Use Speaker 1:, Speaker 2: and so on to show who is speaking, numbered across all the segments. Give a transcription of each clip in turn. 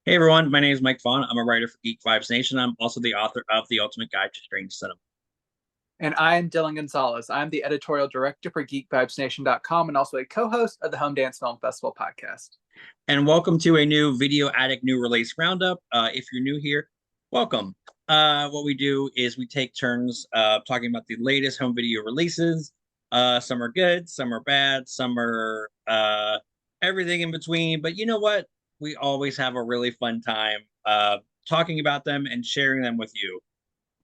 Speaker 1: Hey everyone, my name is Mike Vaughn. I'm a writer for Geek Vibes Nation. I'm also the author of The Ultimate Guide to Strange Cinema.
Speaker 2: And I'm Dylan Gonzalez. I'm the editorial director for GeekVibesNation.com and also a co-host of the Home Dance Film Festival podcast.
Speaker 1: And welcome to a new Video Addict new release roundup. If you're new here, welcome. What we do is we take turns talking about the latest home video releases. Some are good, some are bad, some are everything in between. But you know what? We always have a really fun time talking about them and sharing them with you.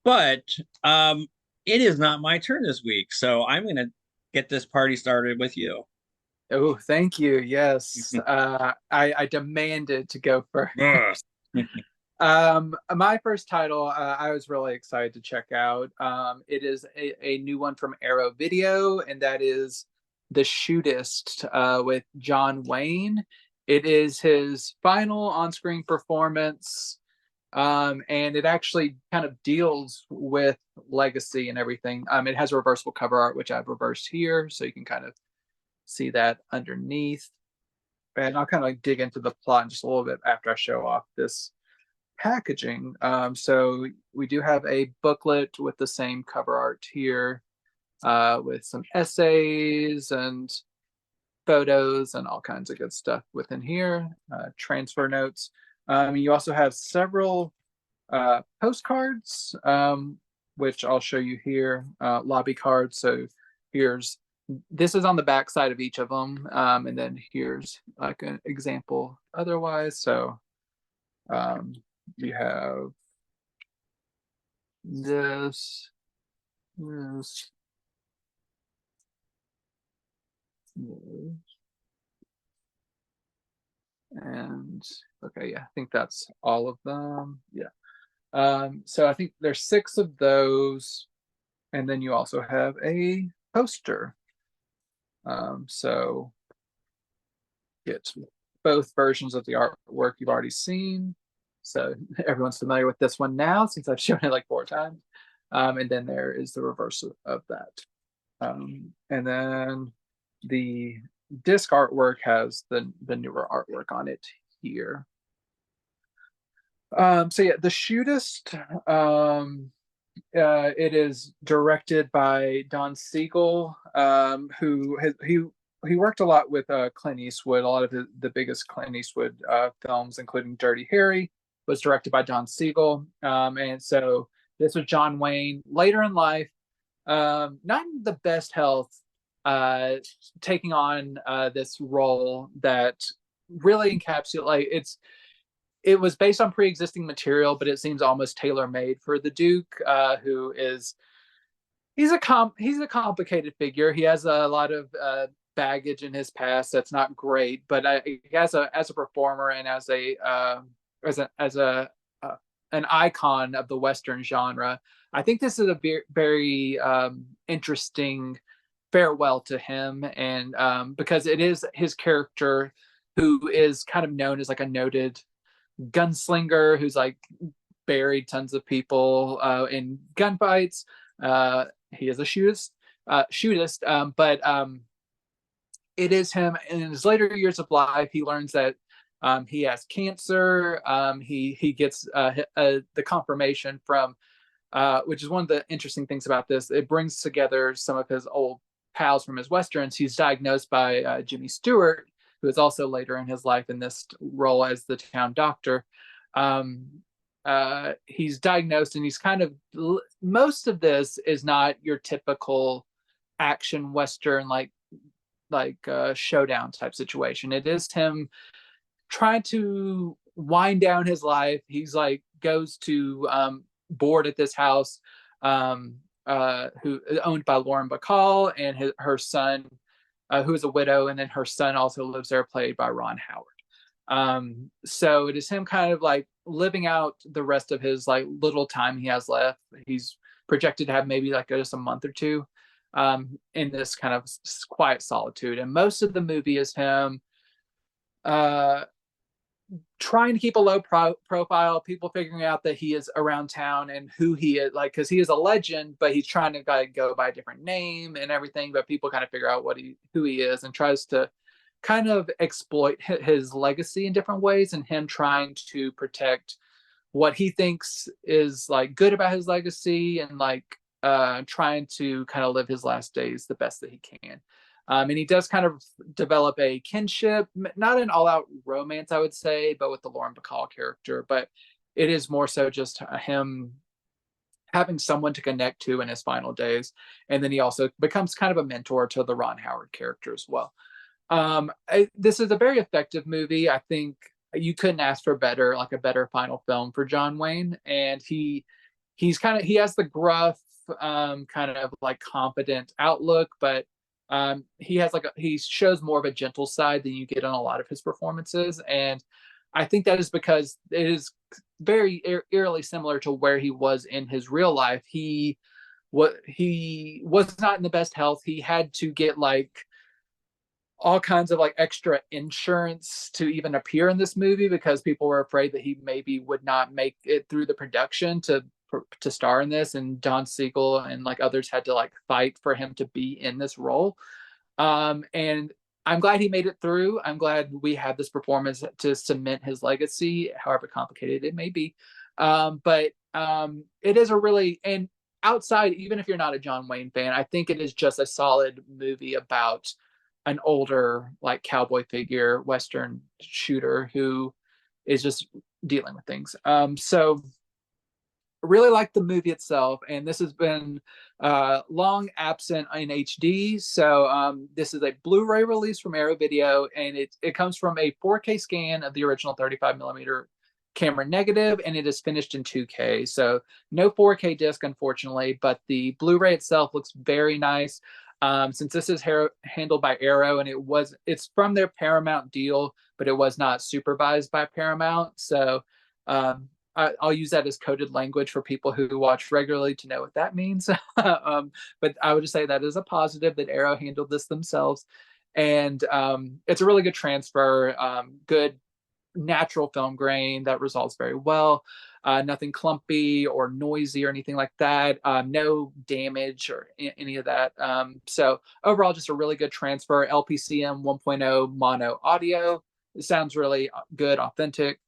Speaker 1: But it is not my turn this week, so I'm going to get this party started with you.
Speaker 2: Oh, thank you. Yes, I demanded to go first. My first title, I was really excited to check out. It is a new one from Arrow Video, and that is The Shootist with John Wayne. It is his final on-screen performance, and it actually kind of deals with legacy and everything. It has a reversible cover art, which I've reversed here, so you can kind of see that underneath. And I'll kind of like dig into the plot in just a little bit after I show off this packaging. So we do have a booklet with the same cover art here, with some essays and photos and all kinds of good stuff within here, transfer notes. You also have several postcards, which I'll show you here, lobby cards. So this is on the back side of each of them, and then here's like an example otherwise. So you have this. And okay, yeah, I think that's all of them. Yeah. So I think there's 6 of those, and then you also have a poster. So get both versions of the artwork you've already seen. So everyone's familiar with this one now since I've shown it like 4 times. And then there is the reverse of that. And then the disc artwork has the newer artwork on it here. So yeah, The Shootist, it is directed by Don Siegel, who he worked a lot with Clint Eastwood. A lot of the biggest Clint Eastwood films, including Dirty Harry, was directed by Don Siegel. And so this was John Wayne later in life, not in the best health, taking on this role that really encapsulates it was based on pre-existing material, but it seems almost tailor-made for the Duke, who is he's a complicated figure. He has a lot of baggage in his past that's not great, but as a performer and as an icon of the Western genre, I think this is a very interesting farewell to him, and because it is his character who is kind of known as like a noted gunslinger who's like buried tons of people in gunfights. He is a shootist, but it is him in his later years of life. He learns that he has cancer. He gets the confirmation from, which is one of the interesting things about this. It brings together some of his old pals from his westerns. He's diagnosed by Jimmy Stewart, who is also later in his life in this role as the town doctor. He's diagnosed, and he's kind of, most of this is not your typical action Western, like showdown type situation. It is him trying to wind down his life. He's like, goes to board at this house, who owned by Lauren Bacall, and her son, who is a widow, and then her son also lives there, played by Ron Howard. So it is him kind of like living out the rest of his like little time he has left. He's projected to have maybe like just a month or two in this kind of quiet solitude, and most of the movie is him trying to keep a low profile, people figuring out that he is around town and who he is, like, because he is a legend, but he's trying to go by a different name and everything, but people kind of figure out who he is, and tries to kind of exploit his legacy in different ways, and him trying to protect what he thinks is like good about his legacy, and like trying to kind of live his last days the best that he can. And he does kind of develop a kinship, not an all-out romance, I would say, but with the Lauren Bacall character. But it is more so just him having someone to connect to in his final days. And then he also becomes kind of a mentor to the Ron Howard character as well. This is a very effective movie. I think you couldn't ask for better, like a better final film for John Wayne. And he has the gruff, kind of like confident outlook, but he has he shows more of a gentle side than you get on a lot of his performances. And I think that is because it is very eerily similar to where he was in his real life. He was not in the best health. He had to get like all kinds of like extra insurance to even appear in this movie, because people were afraid that he maybe would not make it through the production to star in this, and Don Siegel and like others had to like fight for him to be in this role. And I'm glad he made it through. I'm glad we had this performance to cement his legacy, however complicated it may be. But it is a really, and outside, even if you're not a John Wayne fan, I think it is just a solid movie about an older like cowboy figure, Western shooter who is just dealing with things. So really like the movie itself, and this has been long absent in HD. So this is a Blu-ray release from Arrow Video, and it comes from a 4K scan of the original 35 millimeter camera negative, and it is finished in 2K. So no 4K disc, unfortunately, but the Blu-ray itself looks very nice. Since this is handled by Arrow, and it's from their Paramount deal, but it was not supervised by Paramount. So I'll use that as coded language for people who watch regularly to know what that means. But I would just say that is a positive that Arrow handled this themselves. And it's a really good transfer, good natural film grain that resolves very well. Nothing clumpy or noisy or anything like that. No damage or any of that. So overall, just a really good transfer. LPCM 1.0 mono audio. It sounds really good, authentic.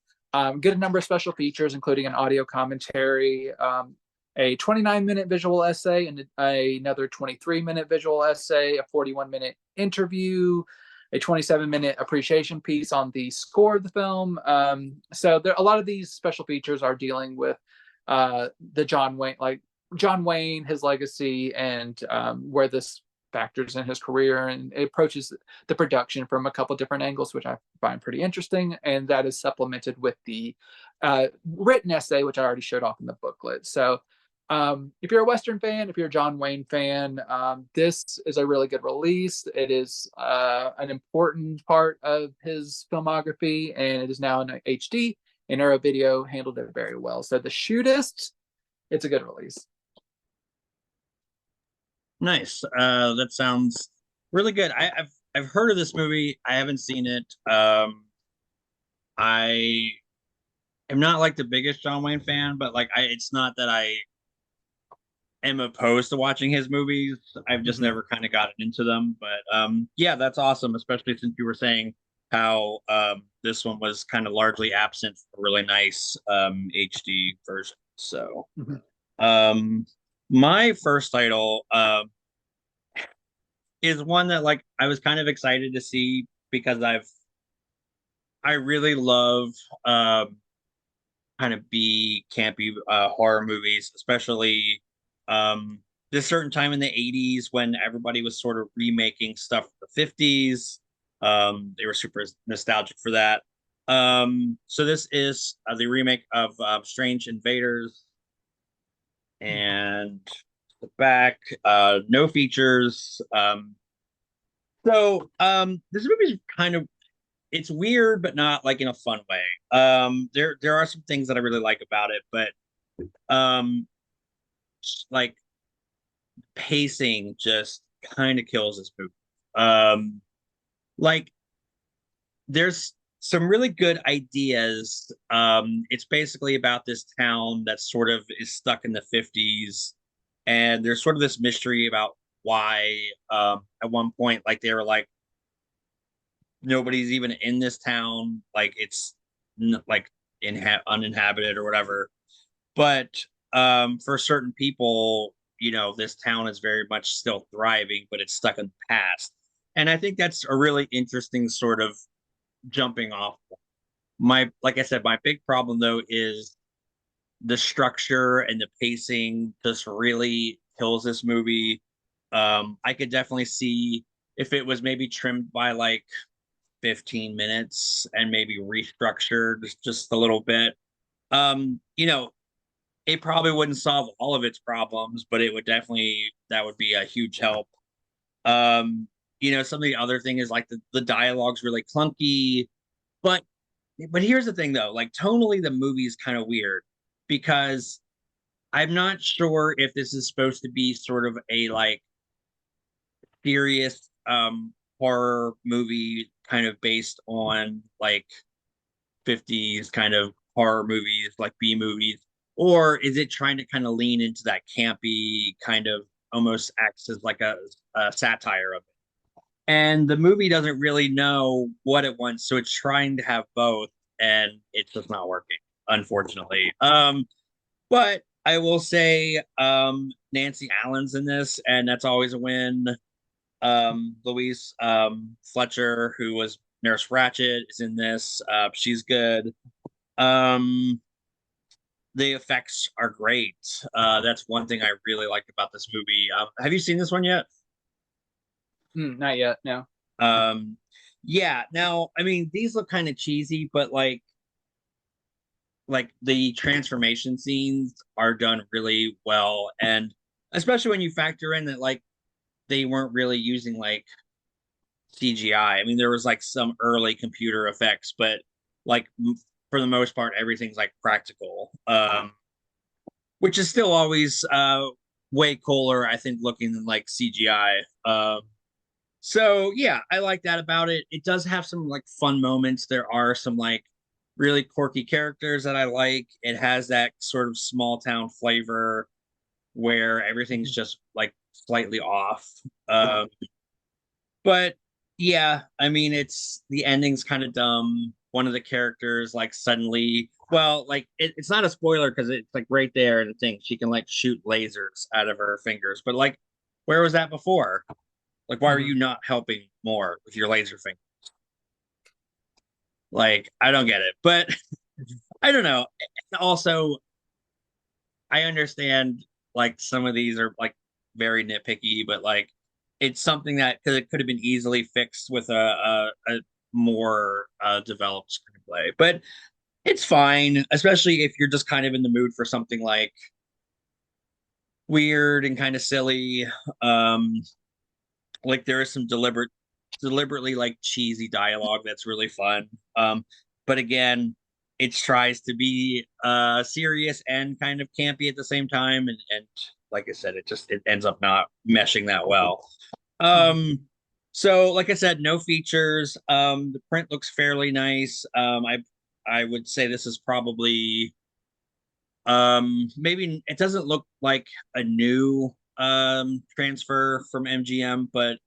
Speaker 2: Good number of special features, including an audio commentary, a 29-minute visual essay, and another 23-minute visual essay, a 41-minute interview, a 27-minute appreciation piece on the score of the film. So a lot of these special features are dealing with the John Wayne, his legacy, and where this factors in his career, and it approaches the production from a couple different angles, which I find pretty interesting. And that is supplemented with the written essay, which I already showed off in the booklet. So if you're a Western fan, if you're a John Wayne fan, this is a really good release. It is an important part of his filmography, and it is now in HD, and Arrow Video handled it very well. So The Shootist, it's a good release.
Speaker 1: Nice. That sounds really good. I've heard of this movie. I haven't seen it. I am not like the biggest John Wayne fan, but like it's not that I am opposed to watching his movies. I've just never kind of gotten into them. But yeah, that's awesome, especially since you were saying how this one was kind of largely absent from a really nice HD version. So my first title is one that like I was kind of excited to see, because I really love kind of campy horror movies, especially this certain time in the 80s when everybody was sort of remaking stuff from the 50s. They were super nostalgic for that. So this is the remake of Strange Invaders, and the back, no features. So this movie is kind of, it's weird, but not like in a fun way. There are some things that I really like about it, but like pacing just kind of kills this movie. Like there's some really good ideas. It's basically about this town that sort of is stuck in the 50s, and there's sort of this mystery about why at one point, like they were like nobody's even in this town, like it's like uninhabited or whatever. But for certain people, this town is very much still thriving, but it's stuck in the past. And I think that's a really interesting sort of jumping off. Like I said, my big problem though is the structure and the pacing just really kills this movie. I could definitely see if it was maybe trimmed by like 15 minutes and maybe restructured just a little bit. Um, you know, it probably wouldn't solve all of its problems, but it would definitely that would be a huge help. Um, some of the other thing is like the dialogue's really clunky, but here's the thing though, like tonally the movie is kind of weird because I'm not sure if this is supposed to be sort of a like serious horror movie kind of based on like 50s kind of horror movies, like B movies, or is it trying to kind of lean into that campy kind of almost acts as like a satire of it? And the movie doesn't really know what it wants, so it's trying to have both, and it's just not working, unfortunately. But I will say Nancy Allen's in this, and that's always a win. Louise Fletcher, who was Nurse Ratched, is in this. She's good. Um, the effects are great. That's one thing I really liked about this movie. Have you seen this one yet?
Speaker 2: Not yet, no.
Speaker 1: Um, yeah. Now, I mean, these look kind of cheesy, but like the transformation scenes are done really well, and especially when you factor in that like they weren't really using like CGI. I mean, there was like some early computer effects, but like for the most part, everything's like practical, which is still always way cooler, I think, looking than like CGI. So yeah, I like that about it. It does have some like fun moments. There are some like really quirky characters that I like. It has that sort of small town flavor where everything's just like slightly off. But yeah, I mean, it's the ending's kind of dumb. One of the characters, like, suddenly, well, like, it's not a spoiler because it's like right there in the thing. She can like shoot lasers out of her fingers, but like, where was that before? Like, why are
Speaker 2: Mhm.
Speaker 1: you not helping more with your laser finger? Like, I don't get it, but I don't know. Also, I understand like some of these are like very nitpicky, but like it's something that because it could have been easily fixed with a more developed screenplay. But it's fine, especially if you're just kind of in the mood for something like weird and kind of silly. Um, like there is some deliberately like cheesy dialogue that's really fun. But again, it tries to be serious and kind of campy at the same time, and like I said, it ends up not meshing that well.
Speaker 2: Mhm.
Speaker 1: So like I said, no features. The print looks fairly nice. I would say this is probably maybe it doesn't look like a new transfer from MGM, but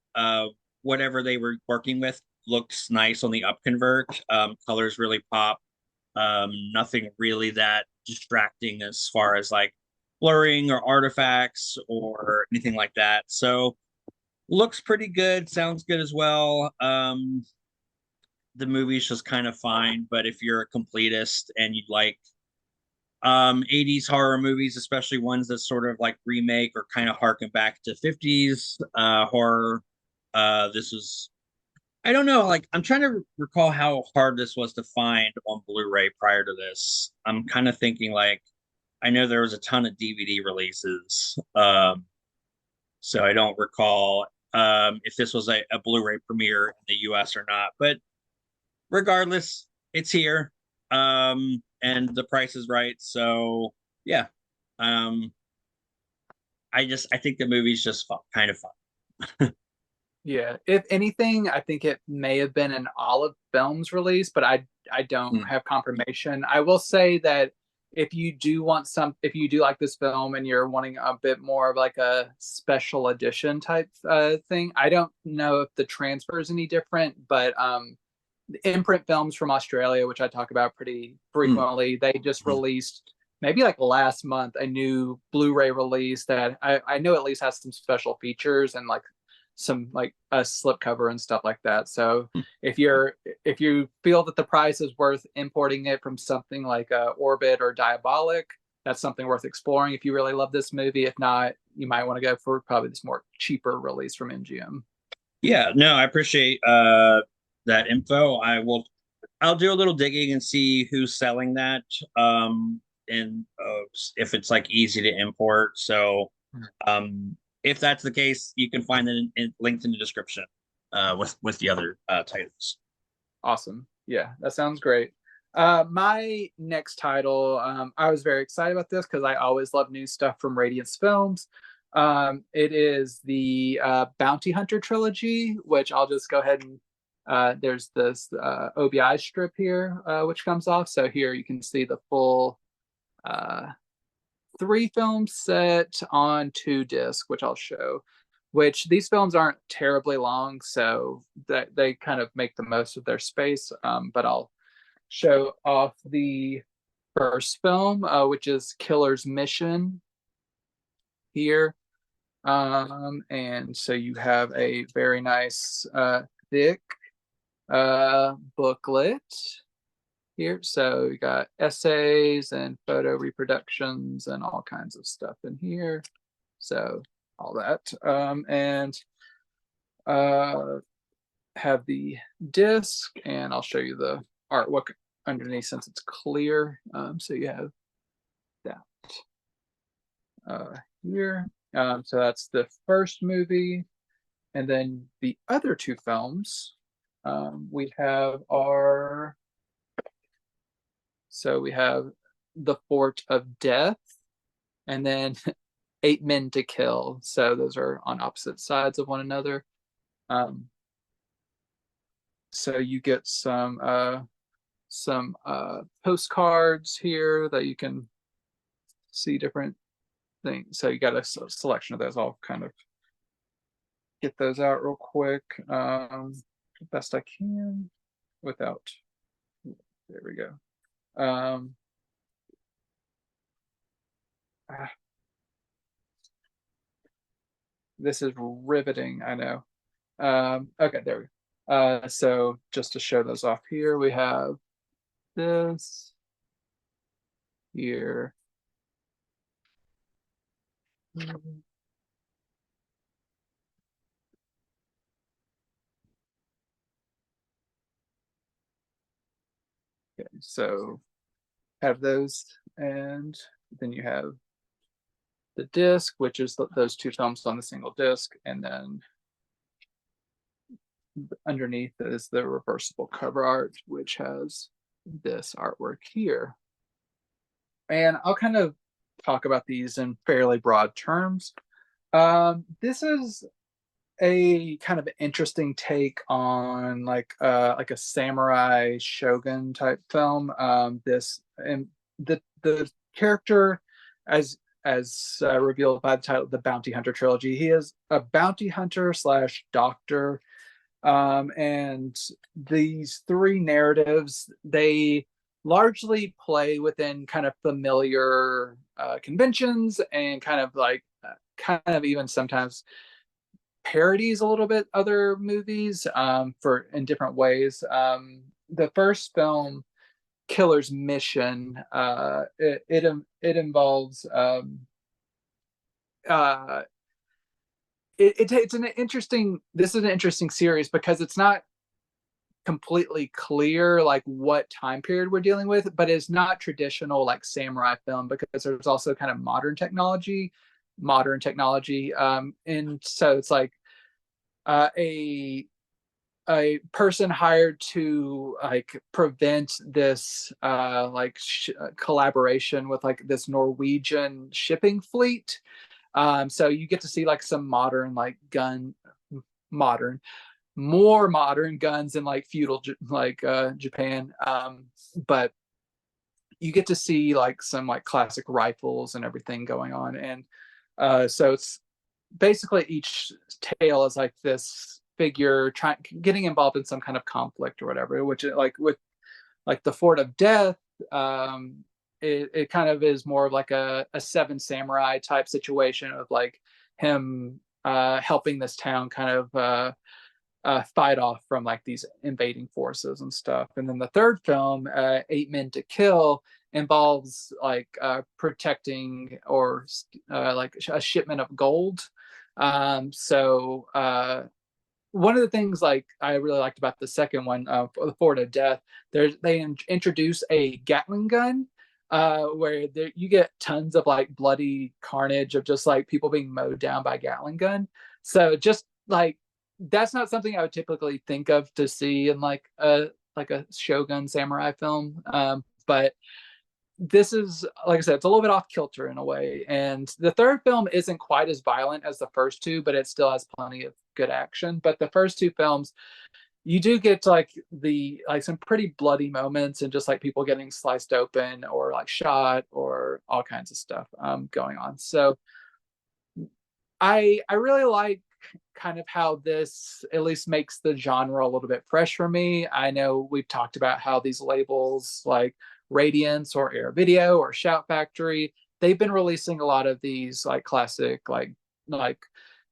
Speaker 1: whatever they were working with looks nice on the up convert. Colors really pop. Nothing really that distracting as far as like blurring or artifacts or anything like that. So looks pretty good, sounds good as well. The movie's just kind of fine, but if you're a completist and you'd like 80s horror movies, especially ones that sort of like remake or kind of harken back to 50s horror, this is I don't know, like I'm trying to recall how hard this was to find on Blu-ray prior to this. I'm kind of thinking like I know there was a ton of DVD releases. So I don't recall if this was a Blu-ray premiere in the US or not. But regardless, it's here. And the price is right. So yeah. Um, I think the movie's just fun, kind of fun.
Speaker 2: Yeah. If anything, I think it may have been an Olive Films release, but I don't
Speaker 1: Mm.
Speaker 2: have confirmation. I will say that if you do like this film and you're wanting a bit more of like a special edition type thing, I don't know if the transfer is any different, but Imprint Films from Australia, which I talk about pretty frequently. They just released, maybe like last month, a new Blu-ray release that I know at least has some special features and like some like a slipcover and stuff like that. So if you feel that the price is worth importing it from something like Orbit or Diabolic, that's something worth exploring if you really love this movie. If not, you might want to go for probably this more cheaper release from MGM.
Speaker 1: Yeah, no, I appreciate that info. I'll do a little digging and see who's selling that, and if it's like easy to import. So if that's the case, you can find it linked in the description with the other titles.
Speaker 2: Awesome. Yeah, that sounds great. My next title, I was very excited about this because I always love new stuff from Radiance Films. It is the Bounty Hunter Trilogy, which I'll just go ahead and there's this OBI strip here, which comes off. So here you can see the full 3 films set on 2 discs, which I'll show. Which these films aren't terribly long, so that they kind of make the most of their space. But I'll show off the first film, which is Killer's Mission here. And so you have a very nice thick booklet here. So you got essays and photo reproductions and all kinds of stuff in here. So all that, and have the disc, and I'll show you the artwork underneath since it's clear. So you have that here. So that's the first movie, and then the other 2 films we have are. So we have The Fort of Death, and then 8 Men to Kill. So those are on opposite sides of one another. So you get some postcards here that you can see different things. So you got a selection of those. I'll kind of get those out real quick, best I can without. There we go. This is riveting, I know. Okay, there we go. So just to show those off here, we have this here. Okay, so have those, and then you have the disc, which is those 2 films on the single disc, and then underneath is the reversible cover art, which has this artwork here. And I'll kind of talk about these in fairly broad terms. This is a kind of interesting take on like a samurai shogun type film. This and the character, as revealed by the title, the Bounty Hunter Trilogy, he is a bounty hunter / doctor. And these 3 narratives, they largely play within kind of familiar conventions, and kind of even sometimes parodies a little bit other movies for in different ways. The first film, Killer's Mission, it involves it's an interesting. This is an interesting series because it's not completely clear like what time period we're dealing with, but it's not traditional like samurai film because there's also kind of modern technology. And so it's like a person hired to like prevent this collaboration with like this Norwegian shipping fleet. So you get to see like some modern like more modern guns in like feudal Japan, but you get to see like some like classic rifles and everything going on. And so it's basically each tale is like this figure getting involved in some kind of conflict or whatever, which like with like the Fort of Death, it kind of is more of like a Seven Samurai type situation of like him helping this town kind of fight off from like these invading forces and stuff. And then the third film, Eight Men to Kill, involves like protecting or like a shipment of gold. So one of the things like I really liked about the second one, for the Fort of Death, they introduce a Gatling gun, where you get tons of like bloody carnage of just like people being mowed down by Gatling gun. So just like that's not something I would typically think of to see in like a Shogun samurai film, but this is, like I said, it's a little bit off kilter in a way. And the third film isn't quite as violent as the first two, but it still has plenty of good action. But the first two films, you do get to like some pretty bloody moments and just like people getting sliced open or like shot or all kinds of stuff going on. So I really like kind of how this at least makes the genre a little bit fresh for me. I know we've talked about how these labels like Radiance or Air Video or Shout Factory, they've been releasing a lot of these like classic like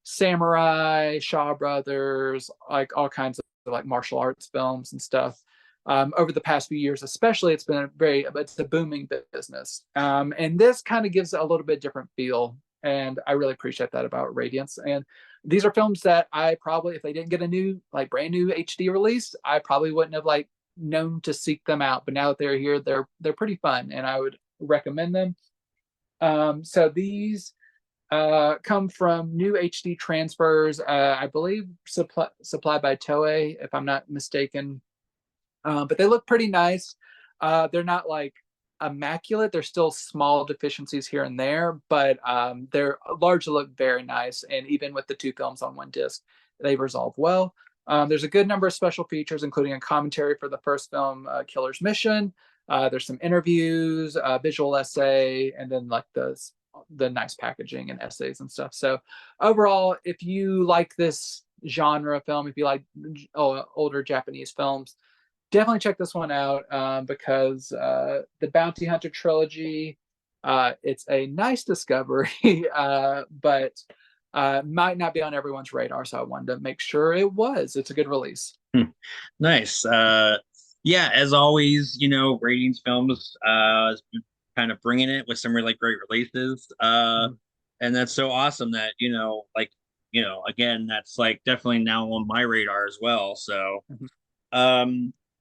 Speaker 2: samurai, Shaw Brothers, like all kinds of like martial arts films and stuff. Over the past few years, especially, it's a booming business. And this kind of gives a little bit different feel. And I really appreciate that about Radiance. And these are films that I probably, if they didn't get a new, like brand new HD release, I probably wouldn't have like known to seek them out. But now that they're here, they're pretty fun, and I would recommend them. So these come from new HD transfers, I believe supplied by Toei, if I'm not mistaken. But they look pretty nice. They're not like immaculate. There's still small deficiencies here and there, but they're largely look very nice. And even with the two films on one disc, they resolve well. There's a good number of special features, including a commentary for the first film, Killer's Mission. There's some interviews, visual essay, and then like the nice packaging and essays and stuff. So overall, if you like this genre film, if you like older Japanese films, definitely check this one out, because the Bounty Hunter Trilogy, it's a nice discovery, but might not be on everyone's radar. So I wanted to make sure it was. It's a good release.
Speaker 1: Nice. Yeah, as always, Ratings Films has been kind of bringing it with some really great releases. And that's so awesome that, again, that's like definitely now on my radar as well. So,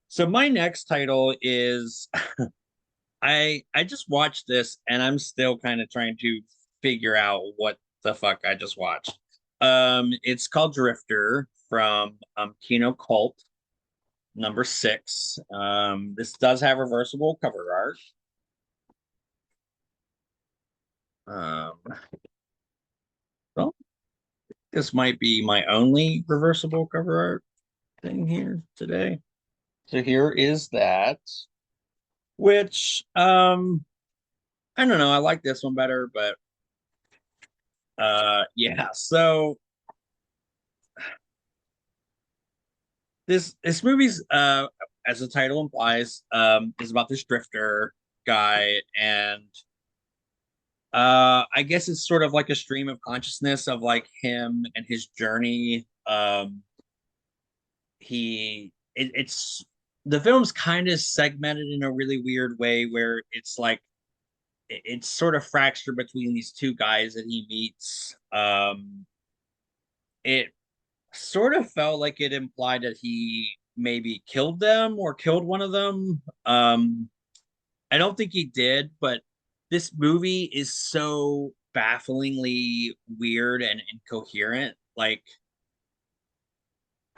Speaker 1: so my next title is I just watched this and I'm still kind of trying to figure out what the fuck I just watched. It's called Drifter from Kino Cult #6. This does have reversible cover art. Well, this might be my only reversible cover art thing here today. So here is that, which I don't know, I like this one better, but yeah, so this movie's as the title implies, is about this drifter guy, and I guess it's sort of like a stream of consciousness of like him and his journey. It's the film's kind of segmented in a really weird way where it's like it's sort of fractured between these two guys that he meets. It sort of felt like it implied that he maybe killed them or killed one of them. I don't think he did, but this movie is so bafflingly weird and incoherent. Like,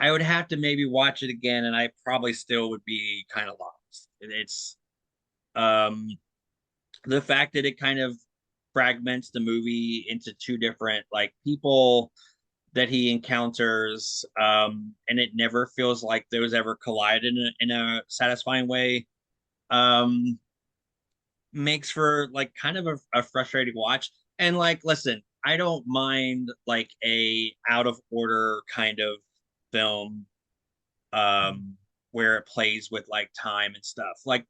Speaker 1: I would have to maybe watch it again, and I probably still would be kind of lost. It's the fact that it kind of fragments the movie into two different like people that he encounters, and it never feels like those ever collide in a satisfying way. Makes for like kind of a frustrating watch. And like, listen, I don't mind like a out of order kind of film, um, where it plays with like time and stuff. Like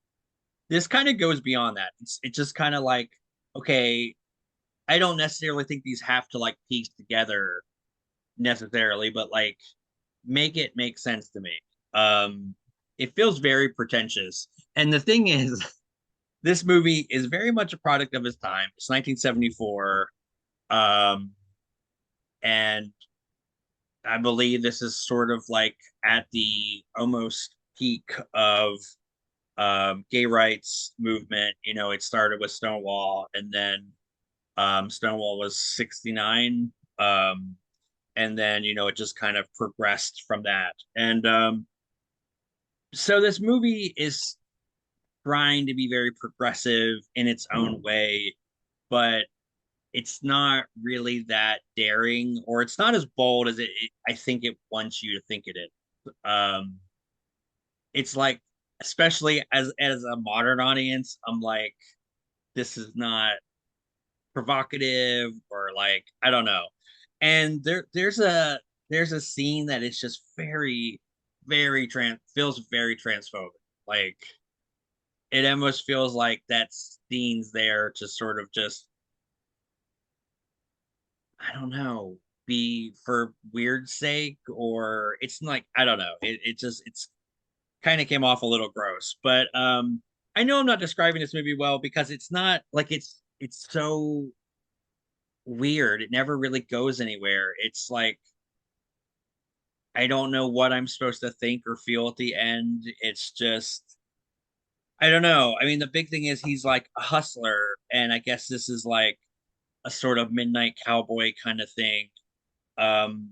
Speaker 1: this kind of goes beyond that. It's just kind of like, okay, I don't necessarily think these have to like piece together necessarily, but like make it make sense to me. Um, it feels very pretentious. And the thing is, this movie is very much a product of its time. It's 1974. Um, and I believe this is sort of like at the almost peak of gay rights movement. You know, it started with Stonewall, and then Stonewall was 69. And then, you know, it just kind of progressed from that. And so this movie is trying to be very progressive in its own way, but it's not really that daring, or it's not as bold as I think it wants you to think it is. It's like, especially as a modern audience, I'm like, this is not provocative, or like, I don't know. And there's a scene that is just very, very feels very transphobic. Like it almost feels like that scene's there to sort of just, I don't know, be for weird sake, or it's like, I don't know. It's kind of came off a little gross. But I know I'm not describing this movie well because it's not like it's so weird. It never really goes anywhere. It's like I don't know what I'm supposed to think or feel at the end. It's just, I don't know. I mean, the big thing is he's like a hustler, and I guess this is like a sort of midnight cowboy kind of thing. Um,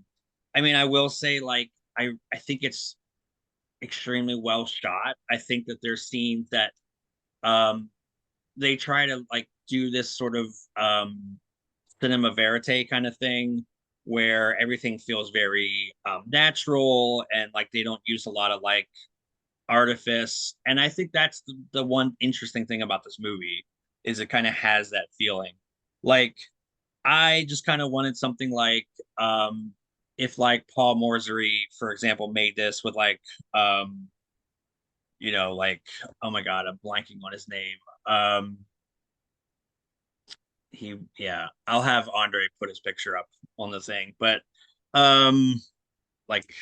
Speaker 1: I mean, I will say, like, I think it's extremely well shot. I think that there's scenes that um they try to like do this sort of cinema verite kind of thing where everything feels very natural, and like they don't use a lot of like artifice. And I think that's the one interesting thing about this movie is it kind of has that feeling. Like I just kind of wanted something like if like Paul Morsery, for example, made this with like you know, like, oh my god, I'm blanking on his name. Um yeah, I'll have Andre put his picture up on the thing. But um like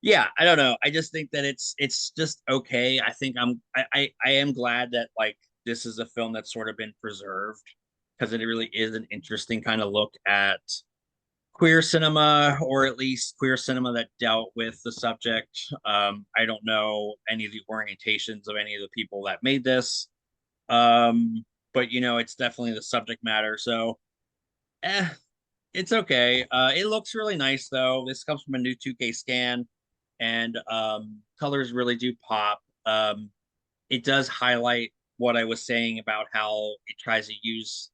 Speaker 1: yeah, I don't know. I just think that it's just okay. I think I am glad that like this is a film that's sort of been preserved, because it really is an interesting kind of look at queer cinema, or at least queer cinema that dealt with the subject. I don't know any of the orientations of any of the people that made this, but you know, it's definitely the subject matter. So, eh, it's okay. It looks really nice though. This comes from a new 2K scan, and colors really do pop. It does highlight what I was saying about how it tries to use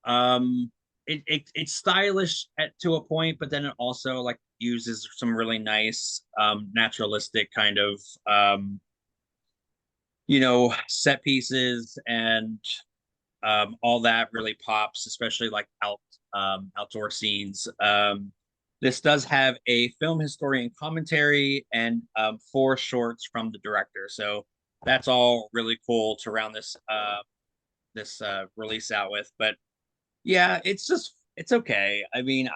Speaker 1: um it's stylish to a point, but then it also like uses some really nice naturalistic kind of you know, set pieces, and all that really pops, especially like outdoor scenes. This does have a film historian commentary and four shorts from the director, so that's all really cool to round this release out with. But yeah, it's okay. I mean,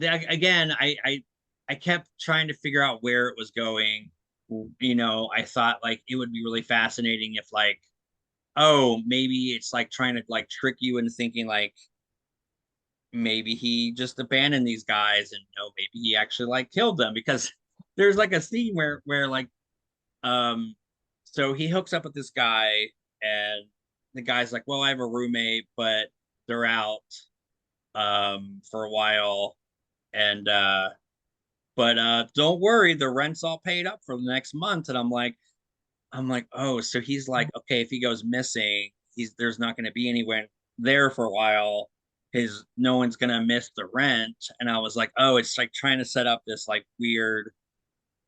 Speaker 1: again, I kept trying to figure out where it was going. You know, I thought like it would be really fascinating if like, oh, maybe it's like trying to like trick you into thinking like maybe he just abandoned these guys, and no, maybe he actually like killed them, because there's like a scene where like um so he hooks up with this guy, and the guy's like, well, I have a roommate, but they're out for a while, and but don't worry, the rent's all paid up for the next month. And I'm like, oh, so he's like, okay, if he goes missing, there's not going to be anyone there for a while. His No one's going to miss the rent. And I was like, oh, it's like trying to set up this like weird,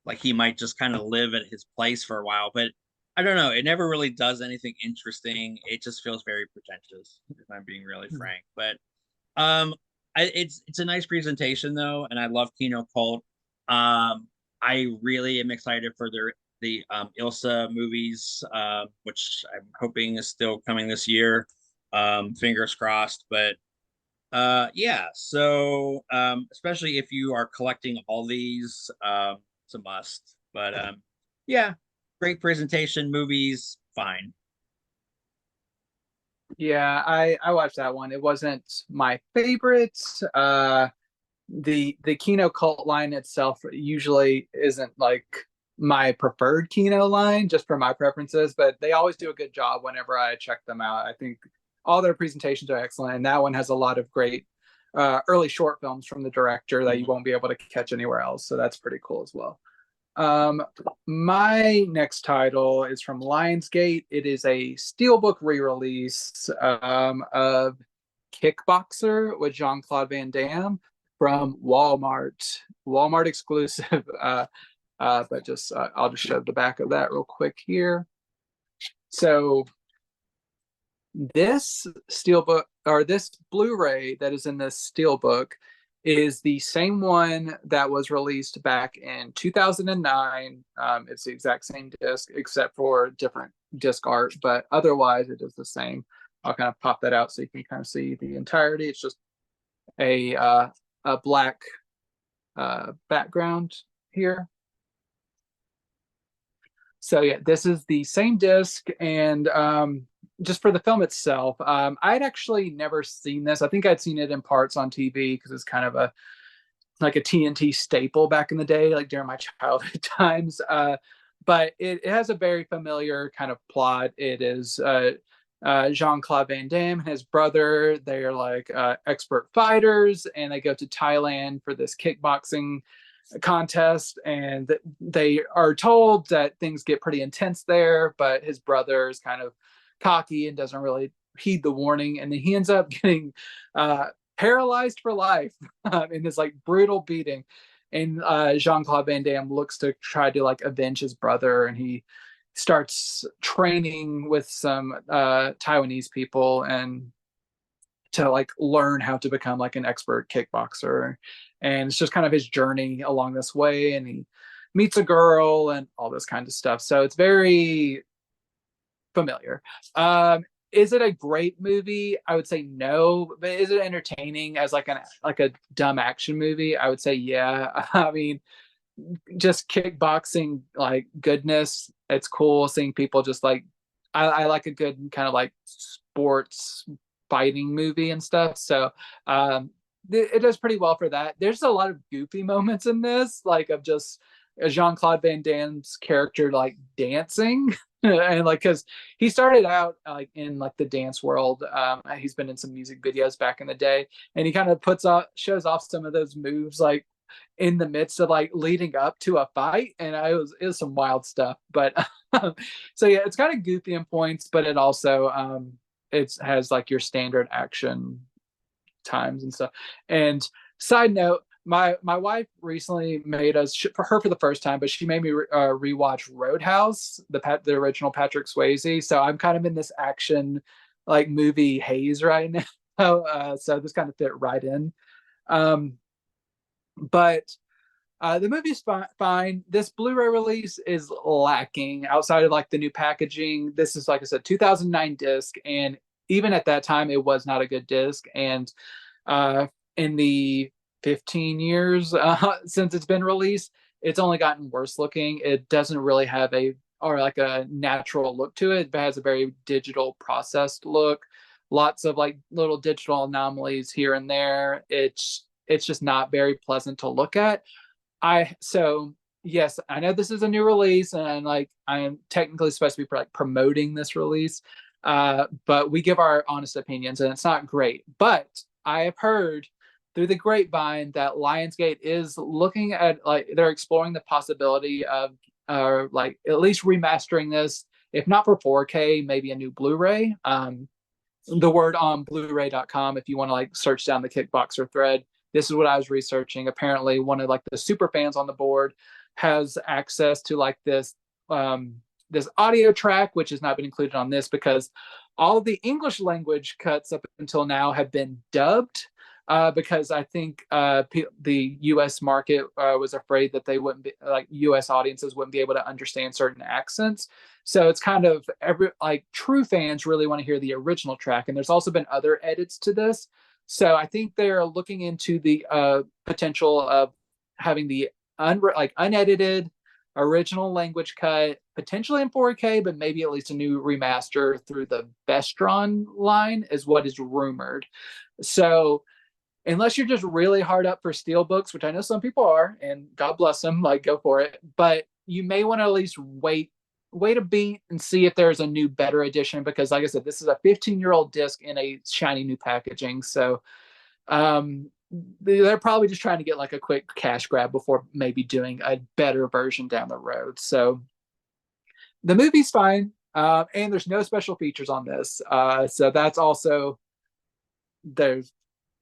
Speaker 1: like he might just kind of live at his place for a while. But I don't know. It never really does anything interesting. It just feels very pretentious, if I'm being really frank. But um, it's a nice presentation though, and I love Kino Cult. I really am excited for the Ilsa movies, which I'm hoping is still coming this year. Fingers crossed. But yeah, so especially if you are collecting all these, it's a must. But yeah, great presentation, movies, fine.
Speaker 2: Yeah, I watched that one. It wasn't my favorite. The Kino Cult line itself usually isn't like my preferred Kino line, just for my preferences, but they always do a good job whenever I check them out. I think all their presentations are excellent, and that one has a lot of great early short films from the director that you won't be able to catch anywhere else. So that's pretty cool as well. My next title is from Lionsgate. It is a steelbook re-release of Kickboxer with Jean-Claude Van Damme from Walmart. Walmart exclusive. But just I'll just show the back of that real quick here. So this steelbook, or this Blu-ray that is in this steelbook, is the same one that was released back in 2009. It's the exact same disc except for different disc art, but otherwise it is the same. I'll kind of pop that out so you can kind of see the entirety. It's just a black background here. So yeah, this is the same disc, and just for the film itself, I'd actually never seen this. I think I'd seen it in parts on TV because it's kind of a TNT staple back in the day, like during my childhood times. But it has a very familiar kind of plot. It is Jean-Claude Van Damme and his brother. They are like expert fighters, and they go to Thailand for this kickboxing contest, and they are told that things get pretty intense there, but his brother is kind of cocky and doesn't really heed the warning, and then he ends up getting paralyzed for life in this like brutal beating. And Jean-Claude Van Damme looks to try to like avenge his brother, and he starts training with some Taiwanese people and to like learn how to become like an expert kickboxer. And it's just kind of his journey along this way, and he meets a girl and all this kind of stuff. So it's very familiar. Is it a great movie? I would say no. But is it entertaining as like a dumb action movie? I would say yeah. I mean, just kickboxing like goodness. It's cool seeing people just like I like a good kind of like sports fighting movie and stuff. So it does pretty well for that. There's a lot of goofy moments in this, like of just Jean-Claude Van Damme's character like dancing. And like because he started out like in like the dance world. He's been in some music videos back in the day, and he kind of shows off some of those moves like in the midst of like leading up to a fight, and it was some wild stuff. But so yeah, it's kind of goofy in points, but it also it has like your standard action times and stuff. And side note, my wife recently made us for the first time, but she made me rewatch Roadhouse, the original Patrick Swayze. So I'm kind of in this action like movie haze right now. So this kind of fit right in. But the movie's fine. This Blu-ray release is lacking outside of like the new packaging. This is, like I said, 2009 disc, and even at that time, it was not a good disc. And in the 15 years since it's been released, it's only gotten worse looking. It doesn't really have a natural look to it. It has a very digital processed look. Lots of like little digital anomalies here and there. It's just not very pleasant to look at. So yes, I know this is a new release, and like I am technically supposed to be like promoting this release, but we give our honest opinions, and it's not great. But I have heard through the grapevine that Lionsgate is looking at like they're exploring the possibility of like at least remastering this, if not for 4K, maybe a new Blu-ray. The word on Blu-ray.com, if you want to like search down the Kickboxer thread, this is what I was researching. Apparently, one of like the super fans on the board has access to like this this audio track, which has not been included on this because all of the English language cuts up until now have been dubbed, because I think the U.S. market was afraid that they wouldn't be like U.S. audiences wouldn't be able to understand certain accents. So it's kind of true fans really want to hear the original track, and there's also been other edits to this. So I think they're looking into the potential of having the unedited original language cut, potentially in 4K, but maybe at least a new remaster through the Vestron line is what is rumored. So unless you're just really hard up for steelbooks, which I know some people are, and God bless them, like go for it. But you may want to at least wait a beat and see if there's a new, better edition, because like I said, this is a 15-year-old disc in a shiny new packaging. So they're probably just trying to get like a quick cash grab before maybe doing a better version down the road. So the movie's fine, and there's no special features on this. So that's also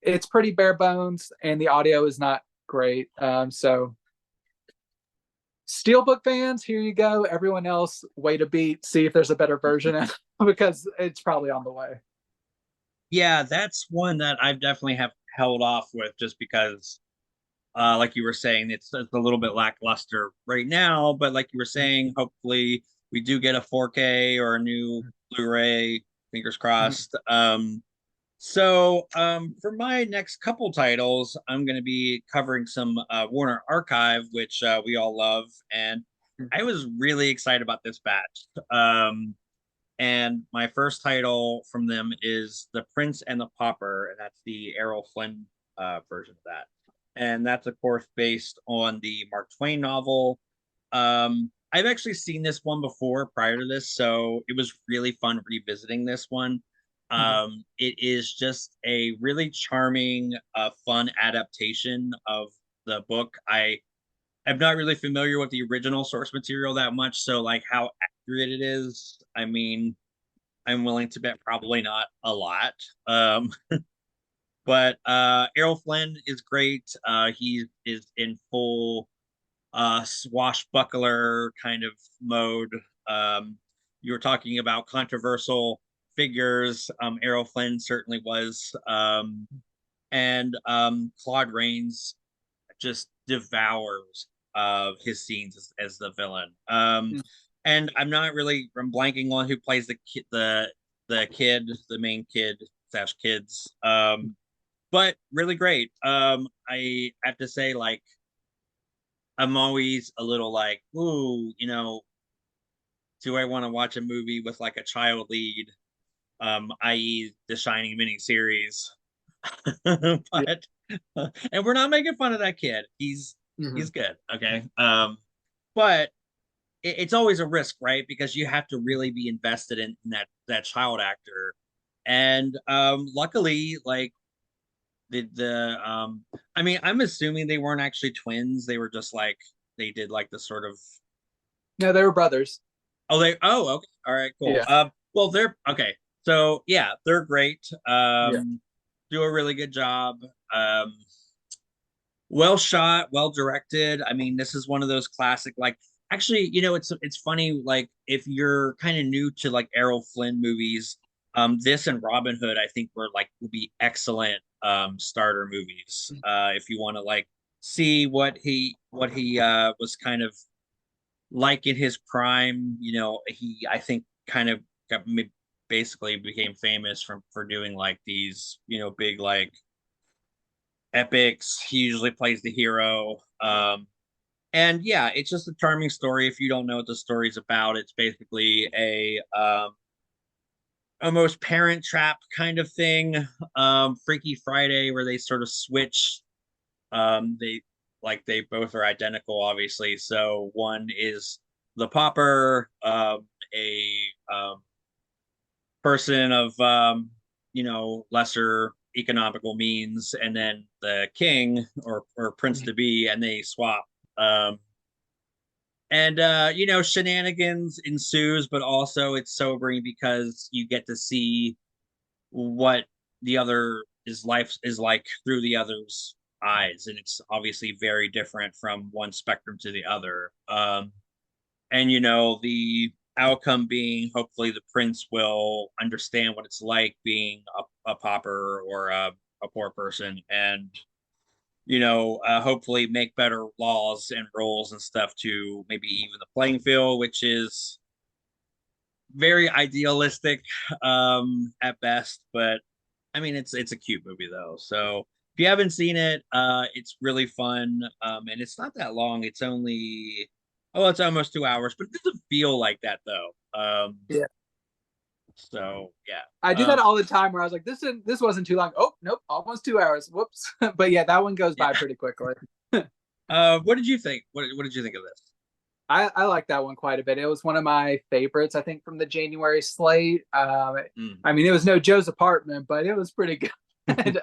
Speaker 2: it's pretty bare bones, and the audio is not great. So Steelbook fans, here you go. Everyone else, wait a beat, see if there's a better version because it's probably on the way.
Speaker 1: Yeah, that's one that I've definitely have held off with just because like you were saying, it's a little bit lackluster right now, but like you were saying, hopefully we do get a 4K or a new Blu-ray, fingers crossed. For my next couple titles, I'm going to be covering some Warner Archive, which we all love, and I was really excited about this batch. And my first title from them is The Prince and the Pauper, and that's the Errol Flynn version of that. And that's, of course, based on the Mark Twain novel. I've actually seen this one before prior to this, so it was really fun revisiting this one. It is just a really charming, fun adaptation of the book. I'm not really familiar with the original source material that much, so like how accurate it is, I mean, I'm willing to bet probably not a lot. But Errol Flynn is great. He is in full swashbuckler kind of mode. You were talking about controversial figures. Errol Flynn certainly was. And Claude Rains just devours his scenes as the villain. And I'm blanking on who plays the kid, the main kid / kids. But really great. I have to say, like, I'm always a little like, ooh, do I want to watch a movie with like a child lead, i.e. the Shining miniseries? But and we're not making fun of that kid. He's good, okay. But it's always a risk, right? Because you have to really be invested in that child actor. And luckily, like I mean, I'm assuming they weren't actually twins. They were just like they did like the sort of
Speaker 2: No, they were brothers.
Speaker 1: okay. All right, cool.
Speaker 2: Yeah.
Speaker 1: Well, they're okay. So yeah, they're great.
Speaker 2: Yeah.
Speaker 1: Do a really good job. Well shot, well directed. I mean, this is one of those classic, like, actually, it's funny, like, if you're kind of new to like Errol Flynn movies, this and Robin Hood, I think will be excellent starter movies. If you want to like see what he was kind of like in his prime. He, I think, kind of basically became famous for doing like these, big like epics. He usually plays the hero. And yeah, it's just a charming story. If you don't know what the story's about, it's basically a almost Parent Trap kind of thing. Freaky Friday, where they sort of switch. They both are identical, obviously. So one is the pauper, a person of lesser economical means, and then the king or prince to be, and they swap. And shenanigans ensues, but also it's sobering because you get to see what the other is life is like through the other's eyes, and it's obviously very different from one spectrum to the other. And the outcome being hopefully the prince will understand what it's like being a pauper or a a poor person, and hopefully make better laws and rules and stuff to maybe even the playing field, which is very idealistic at best. But I mean, it's a cute movie though. So if you haven't seen it, it's really fun, and it's not that long. It's only it's almost 2 hours, but it doesn't feel like that though.
Speaker 2: Yeah.
Speaker 1: So yeah,
Speaker 2: I do that all the time where I was like, this wasn't too long. Oh nope, almost 2 hours. Whoops. But yeah, that one goes by pretty quickly.
Speaker 1: What did you think? What did you think of this?
Speaker 2: I like that one quite a bit. It was one of my favorites, I think, from the January slate. I mean, it was no Joe's Apartment, but it was pretty good.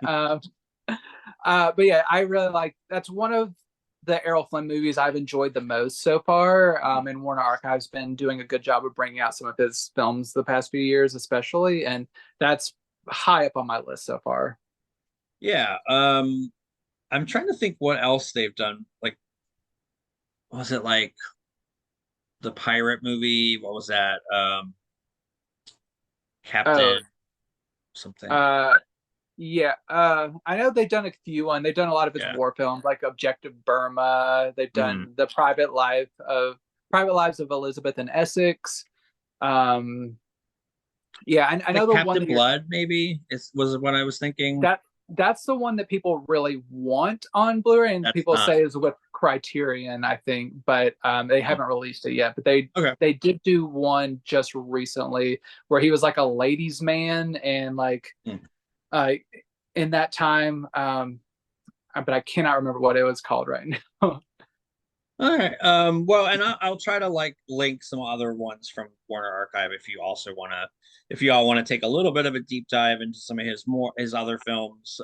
Speaker 2: But yeah, I really like. That's one of the Errol Flynn movies I've enjoyed the most so far. And Warner Archive's been doing a good job of bringing out some of his films the past few years, especially, and that's high up on my list so far.
Speaker 1: Yeah, I'm trying to think what else they've done. Like, was it like the pirate movie? What was that? Captain something.
Speaker 2: Yeah, I know they've done a few on. They've done a lot of his war films, like Objective Burma. They've done the Private Lives of Elizabeth and Essex. Yeah, I know the
Speaker 1: Captain
Speaker 2: one
Speaker 1: Blood maybe was what I was thinking.
Speaker 2: That's the one that people really want on Blu-ray, and people say is with Criterion, I think, but they haven't released it yet. But they did do one just recently where he was like a ladies' man, and like in that time, but I cannot remember what it was called right now.
Speaker 1: All right. Well, and I'll try to like link some other ones from Warner Archive if you also want to, if you all want to take a little bit of a deep dive into some of his other films.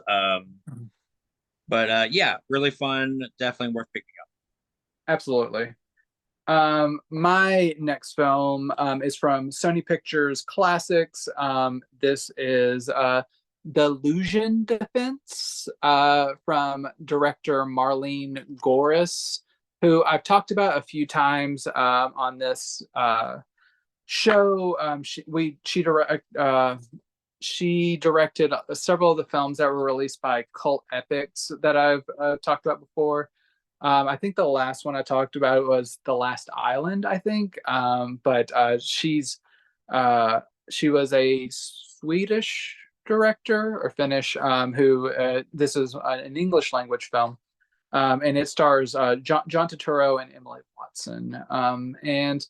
Speaker 1: But yeah, really fun. Definitely worth picking up.
Speaker 2: Absolutely. My next film is from Sony Pictures Classics. This is the Luzhin Defense from director Marlene Goris, who I've talked about a few times on this show. She directed several of the films that were released by Cult Epics that I've talked about before. I think the last one I talked about was The Last Island, I think. But she was a Swedish director or Finnish who this is an English language film. And it stars John Turturro and Emily Watson. And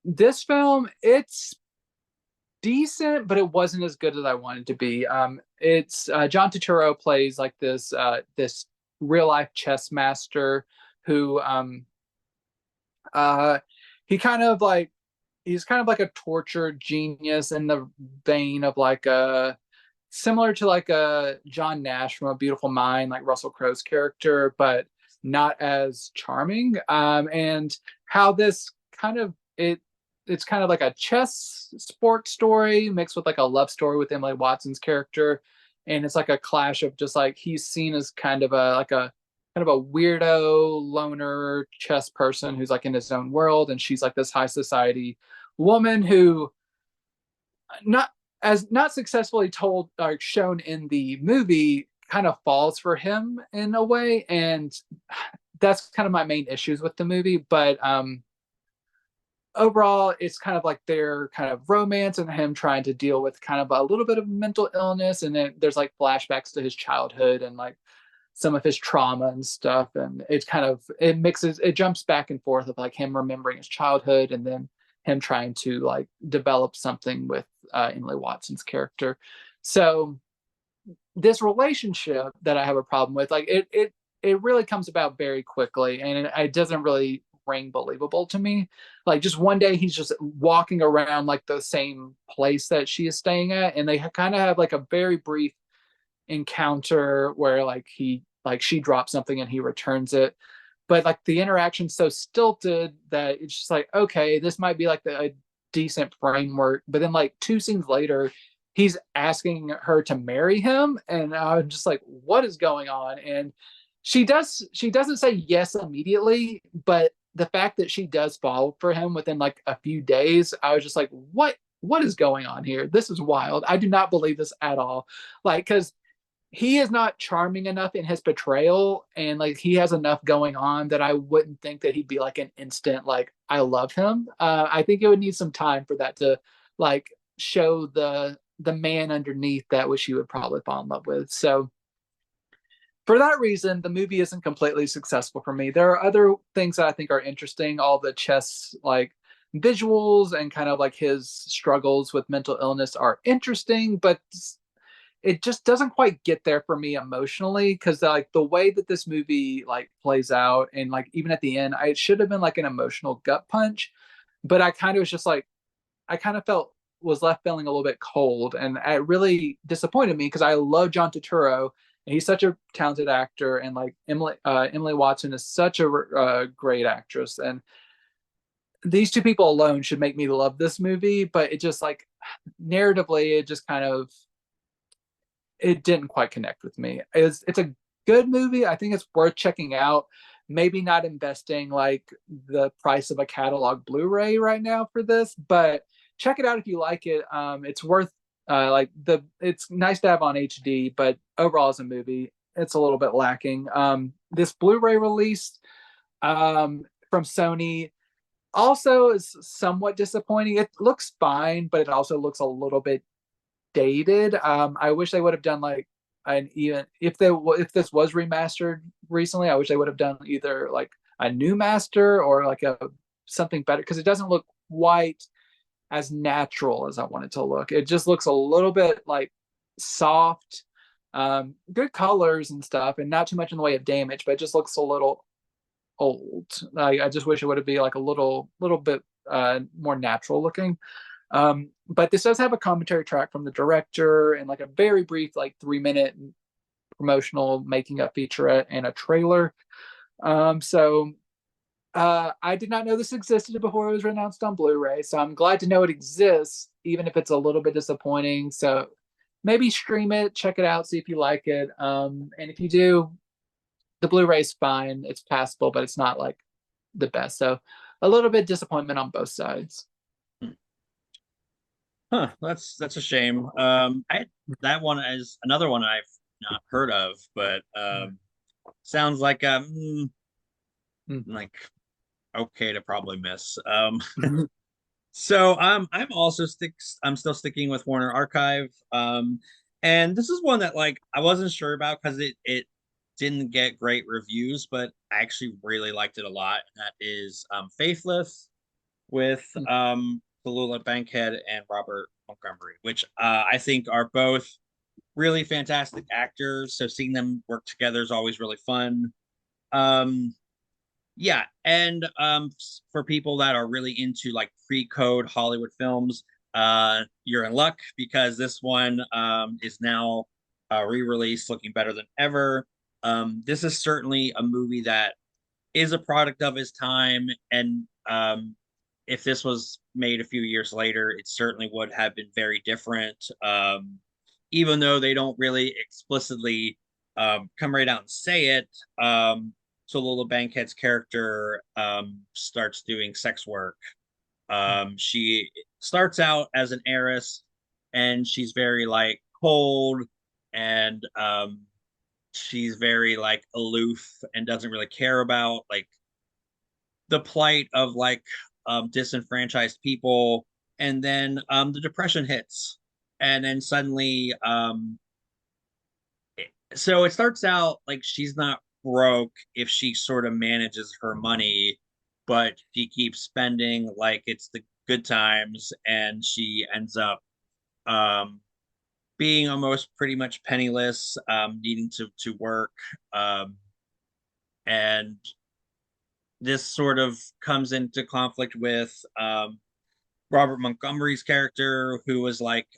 Speaker 2: this film, it's decent, but it wasn't as good as I wanted to be. It's John Turturro plays like this real life chess master who he's kind of like a tortured genius in the vein of like similar to like a John Nash from A Beautiful Mind, like Russell Crowe's character, but not as charming. And how this kind of it's kind of like a chess sport story mixed with like a love story with Emily Watson's character, and it's like a clash of just like he's seen as kind of a weirdo loner chess person who's like in his own world, and she's like this high society woman who not successfully told or shown in the movie kind of falls for him in a way, and that's kind of my main issues with the movie. But overall, it's kind of like their kind of romance and him trying to deal with kind of a little bit of mental illness, and then there's like flashbacks to his childhood and like some of his trauma and stuff, and it jumps back and forth of like him remembering his childhood and then him trying to like develop something with Emily Watson's character. So this relationship that I have a problem with, like it really comes about very quickly, and it doesn't really ring believable to me. Like just one day he's just walking around like the same place that she is staying at, and they kind of have like a very brief encounter where like she drops something and he returns it, but like the interaction's so stilted that it's just like, okay, this might be like a decent framework, but then like 2 scenes later he's asking her to marry him, and I'm just like, what is going on? And she doesn't say yes immediately, but the fact that she does fall for him within like a few days, I was just like, what is going on here? This is wild. I do not believe this at all. Like, because he is not charming enough in his portrayal, and like he has enough going on that I wouldn't think that he'd be like an instant like I love him. I think it would need some time for that to like show the man underneath that, which he would probably fall in love with. So for that reason, the movie isn't completely successful for me. There are other things that I think are interesting. All the chess like visuals and kind of like his struggles with mental illness are interesting, but it just doesn't quite get there for me emotionally, because like the way that this movie like plays out, and like even at the end, it should have been like an emotional gut punch, but I kind of was just like, I kind of felt was left feeling a little bit cold, and it really disappointed me because I love John Turturro and he's such a talented actor, and like Emily Watson is such a great actress, and these two people alone should make me love this movie, but it just like narratively, it just kind of it didn't quite connect with me. It's a good movie. I think it's worth checking out. Maybe not investing like the price of a catalog Blu-ray right now for this, but check it out if you like it. It's worth it's nice to have on HD, but overall as a movie, it's a little bit lacking. This Blu-ray release from Sony also is somewhat disappointing. It looks fine, but it also looks a little bit dated. I wish they would have done like an even if this was remastered recently. I wish they would have done either like a new master or like a something better, because it doesn't look quite as natural as I want it to look. It just looks a little bit like soft, good colors and stuff, and not too much in the way of damage, but it just looks a little old. I just wish it would have been like a little bit more natural looking. But this does have a commentary track from the director and like a very brief, like 3-minute promotional making up featurette and a trailer. I did not know this existed before it was announced on Blu-ray, so I'm glad to know it exists, even if it's a little bit disappointing. So maybe stream it, check it out, see if you like it. And if you do, the Blu-ray is fine. It's passable, but it's not like the best. So a little bit disappointment on both sides.
Speaker 1: Huh, that's a shame. That one is another one I've not heard of, but sounds like like okay to probably miss. So I'm still sticking with Warner Archive. And this is one that like I wasn't sure about because it didn't get great reviews, but I actually really liked it a lot. And that is Faithless with Tallulah Bankhead and Robert Montgomery, which I think are both really fantastic actors. So seeing them work together is always really fun. Yeah, and for people that are really into like pre-code Hollywood films, you're in luck because this one is now re-released, looking better than ever. This is certainly a movie that is a product of his time, and if this was made a few years later, it certainly would have been very different. Even though they don't really explicitly come right out and say it. So Lola Bankhead's character starts doing sex work. She starts out as an heiress, and she's very like cold, and she's very like aloof and doesn't really care about like the plight of like disenfranchised people. And then the depression hits, and then suddenly so it starts out like she's not broke if she sort of manages her money, but she keeps spending like it's the good times, and she ends up um being almost pretty much penniless, needing to work. And this sort of comes into conflict with Robert Montgomery's character, who was like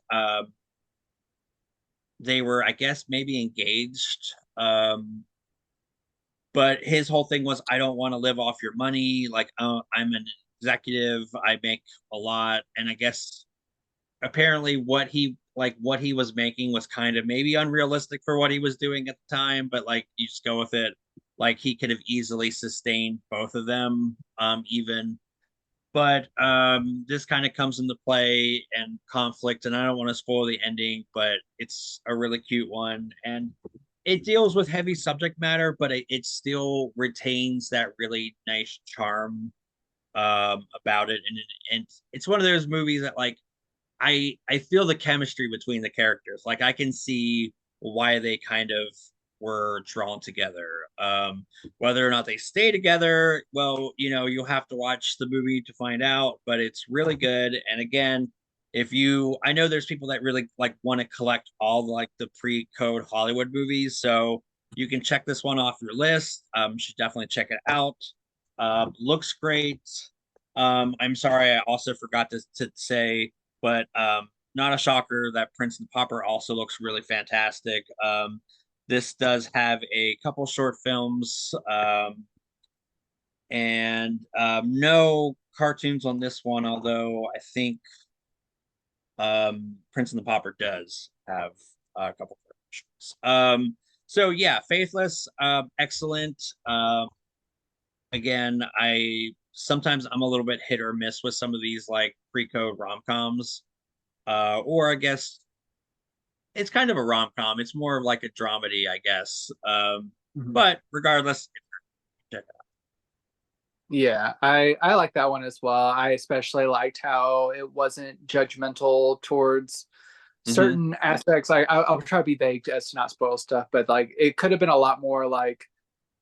Speaker 1: they were, I guess, maybe engaged. But his whole thing was, I don't want to live off your money. Like, I'm an executive, I make a lot, and I guess apparently what he was making was kind of maybe unrealistic for what he was doing at the time. But like, you just go with it. Like, he could have easily sustained both of them, even. but this kind of comes into play and conflict, and I don't want to spoil the ending, but it's a really cute one, and it deals with heavy subject matter, but it still retains that really nice charm about it, and it's one of those movies that like I feel the chemistry between the characters. Like I can see why they kind of were drawn together. Whether or not they stay together, well, you'll have to watch the movie to find out, but it's really good. And again, I know there's people that really like want to collect all like the pre-code Hollywood movies, so you can check this one off your list. Should definitely check it out. Looks great. I'm sorry, I also forgot to say, but not a shocker that Prince and the Pauper also looks really fantastic. This does have a couple short films, and no cartoons on this one, although I think Prince and the Pauper does have a couple shorts. So yeah, Faithless, excellent. Again, I'm a little bit hit or miss with some of these like pre-code rom-coms. Or I guess it's kind of a rom-com. It's more of like a dramedy, I guess. But regardless, check it out.
Speaker 2: Yeah, I like that one as well. I especially liked how it wasn't judgmental towards certain aspects. I'll try to be vague as to not spoil stuff, but like it could have been a lot more like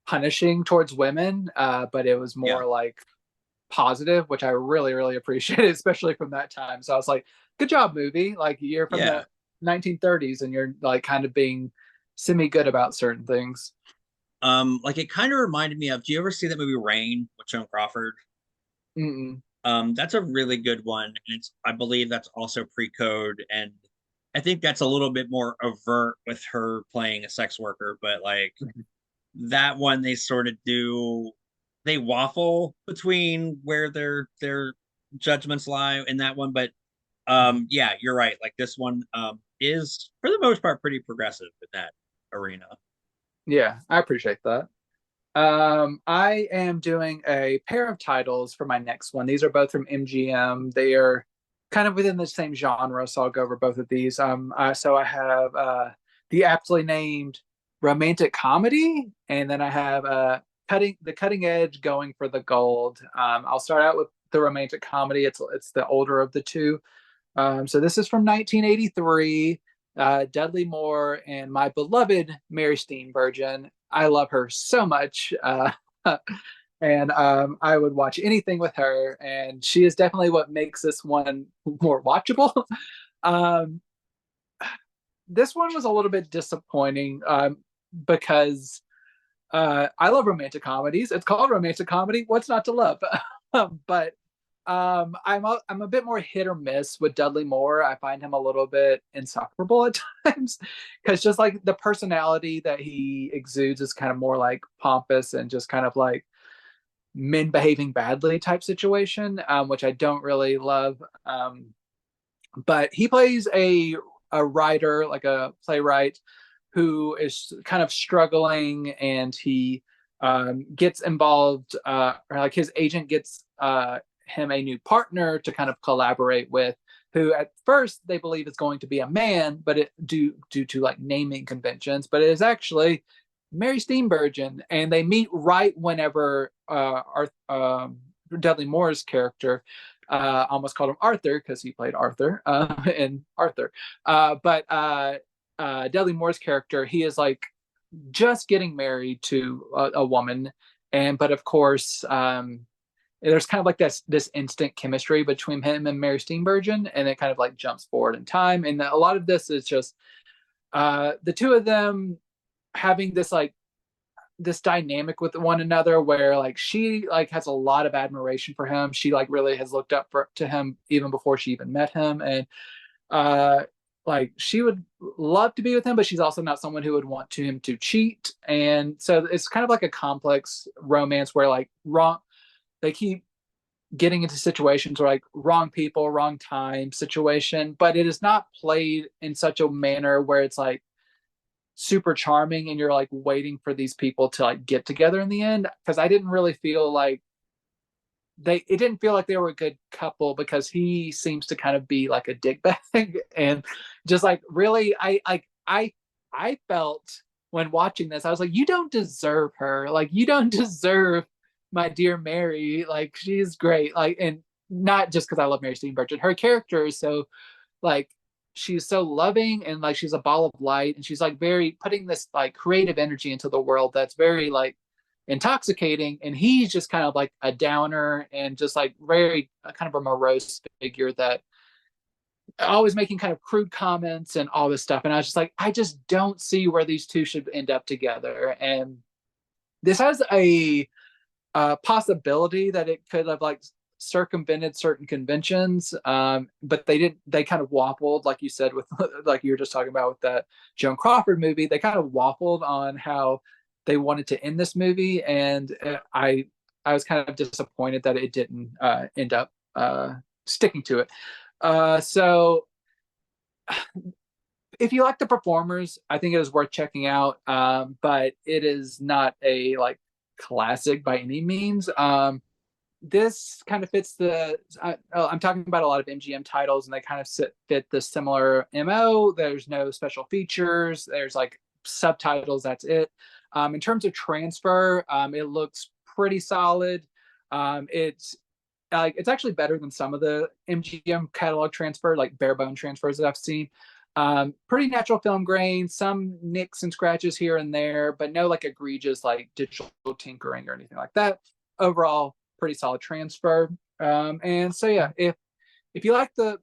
Speaker 2: punishing towards women, but it was more like positive, which I really, really appreciated, especially from that time. So I was like, good job, movie. Like you're from the 1930s and you're like kind of being semi good about certain things.
Speaker 1: Like it kind of reminded me of, do you ever see that movie Rain with Joan Crawford?
Speaker 2: Mm-mm.
Speaker 1: That's a really good one, and I believe that's also pre-code, and I think that's a little bit more overt with her playing a sex worker, but like that one they waffle between where their judgments lie in that one, but yeah, you're right. Like this one is for the most part pretty progressive in that arena.
Speaker 2: Yeah, I appreciate that. I am doing a pair of titles for my next one. These are both from MGM. They are kind of within the same genre, so I'll go over both of these. So I have the aptly named romantic comedy, and then I have cutting edge, going for the gold. I'll start out with the romantic comedy. It's the older of the two. So this is from 1983. Dudley Moore and my beloved Mary Steenburgen. I love her so much. And I would watch anything with her. And she is definitely what makes this one more watchable. um, this one was a little bit disappointing because I love romantic comedies. It's called romantic comedy. What's not to love? But I'm a bit more hit or miss with Dudley Moore. I find him a little bit insufferable at times because just like the personality that he exudes is kind of more like pompous and just kind of like men behaving badly type situation, which I don't really love. But he plays a writer, like a playwright, who is kind of struggling, and he gets involved, or like his agent gets him a new partner to kind of collaborate with, who at first they believe is going to be a man, but it due to like naming conventions, but it is actually Mary Steenburgen, and they meet right whenever Dudley Moore's character, almost called him Arthur because he played Arthur in Arthur, but Dudley Moore's character, he is like just getting married to a woman, but of course there's kind of like this instant chemistry between him and Mary Steenburgen, and it kind of like jumps forward in time, and a lot of this is just the two of them having this dynamic with one another, where like she like has a lot of admiration for him. She like really has looked up to him even before she even met him, and like she would love to be with him, but she's also not someone who would want him to cheat. And so it's kind of like a complex romance where like they keep getting into situations where like wrong people, wrong time situation, but it is not played in such a manner where it's like super charming and you're like waiting for these people to like get together in the end. Because I didn't really feel like it didn't feel like they were a good couple because he seems to kind of be like a dickbag and just like really I felt when watching this, I was like, you don't deserve her. Like, you don't deserve my dear Mary. Like, she's great. Like, and not just because I love Mary Steenburgen. Her character is so like she's so loving and like she's a ball of light and she's like very putting this like creative energy into the world that's very like intoxicating, and he's just kind of like a downer and just like very kind of a morose figure that always making kind of crude comments and all this stuff. And I was just like, I just don't see where these two should end up together. And this has a possibility that it could have like circumvented certain conventions, but they didn't. They kind of waffled, like you said, with like you were just talking about with that Joan Crawford movie. They kind of waffled on how they wanted to end this movie, and I was kind of disappointed that it didn't end up sticking to it. So if you like the performers, I think it is worth checking out. But it is not a like classic by any means. This kind of fits I'm talking about a lot of MGM titles, and they kind of fit the similar MO. There's no special features. There's like subtitles. That's it. In terms of transfer, it looks pretty solid. It's actually better than some of the MGM catalog transfer, like bare bone transfers that I've seen. Pretty natural film grain, some nicks and scratches here and there, but no like egregious like digital tinkering or anything like that. Overall, pretty solid transfer. And so yeah, if you like the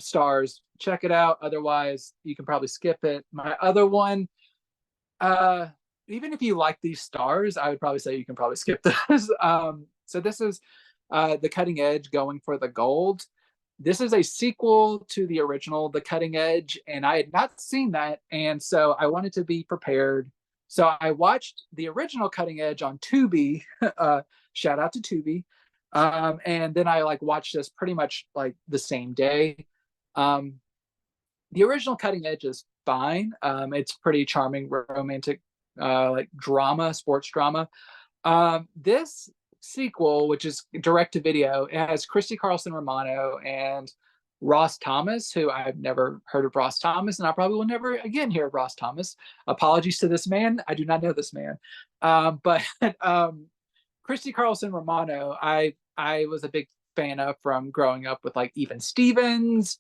Speaker 2: stars, check it out. Otherwise, you can probably skip it. My other one, even if you like these stars, I would probably say you can probably skip this. So this is The Cutting Edge, Going for the Gold. This is a sequel to the original, The Cutting Edge, and I had not seen that, and so I wanted to be prepared. So I watched the original Cutting Edge on Tubi. Shout out to Tubi. And then I like watched this pretty much like the same day. The original Cutting Edge is fine. It's pretty charming, romantic, like drama, sports drama. This sequel, which is direct to video, it has Christy Carlson Romano and Ross Thomas, who I've never heard of Ross Thomas, and I probably will never again hear of Ross Thomas. Apologies to this man. I do not know this man. But Christy Carlson Romano, I was a big fan of from growing up with like Even Stevens.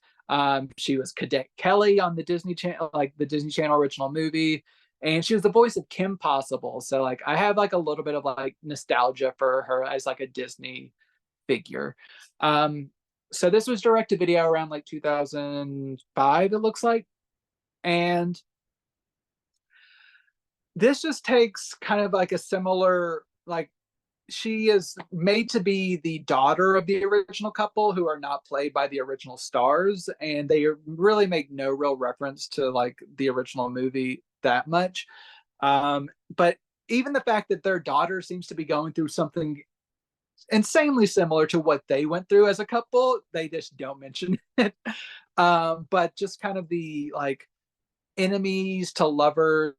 Speaker 2: She was Cadet Kelly on the Disney Channel, like the Disney Channel original movie. And she was the voice of Kim Possible. So like I have like a little bit of like nostalgia for her as like a Disney figure. So this was direct to video around like 2005, it looks like. And this just takes kind of like a similar, like she is made to be the daughter of the original couple who are not played by the original stars. And they really make no real reference to like the original movie that much. But even the fact that their daughter seems to be going through something insanely similar to what they went through as a couple, they just don't mention it. But just kind of the like enemies to lovers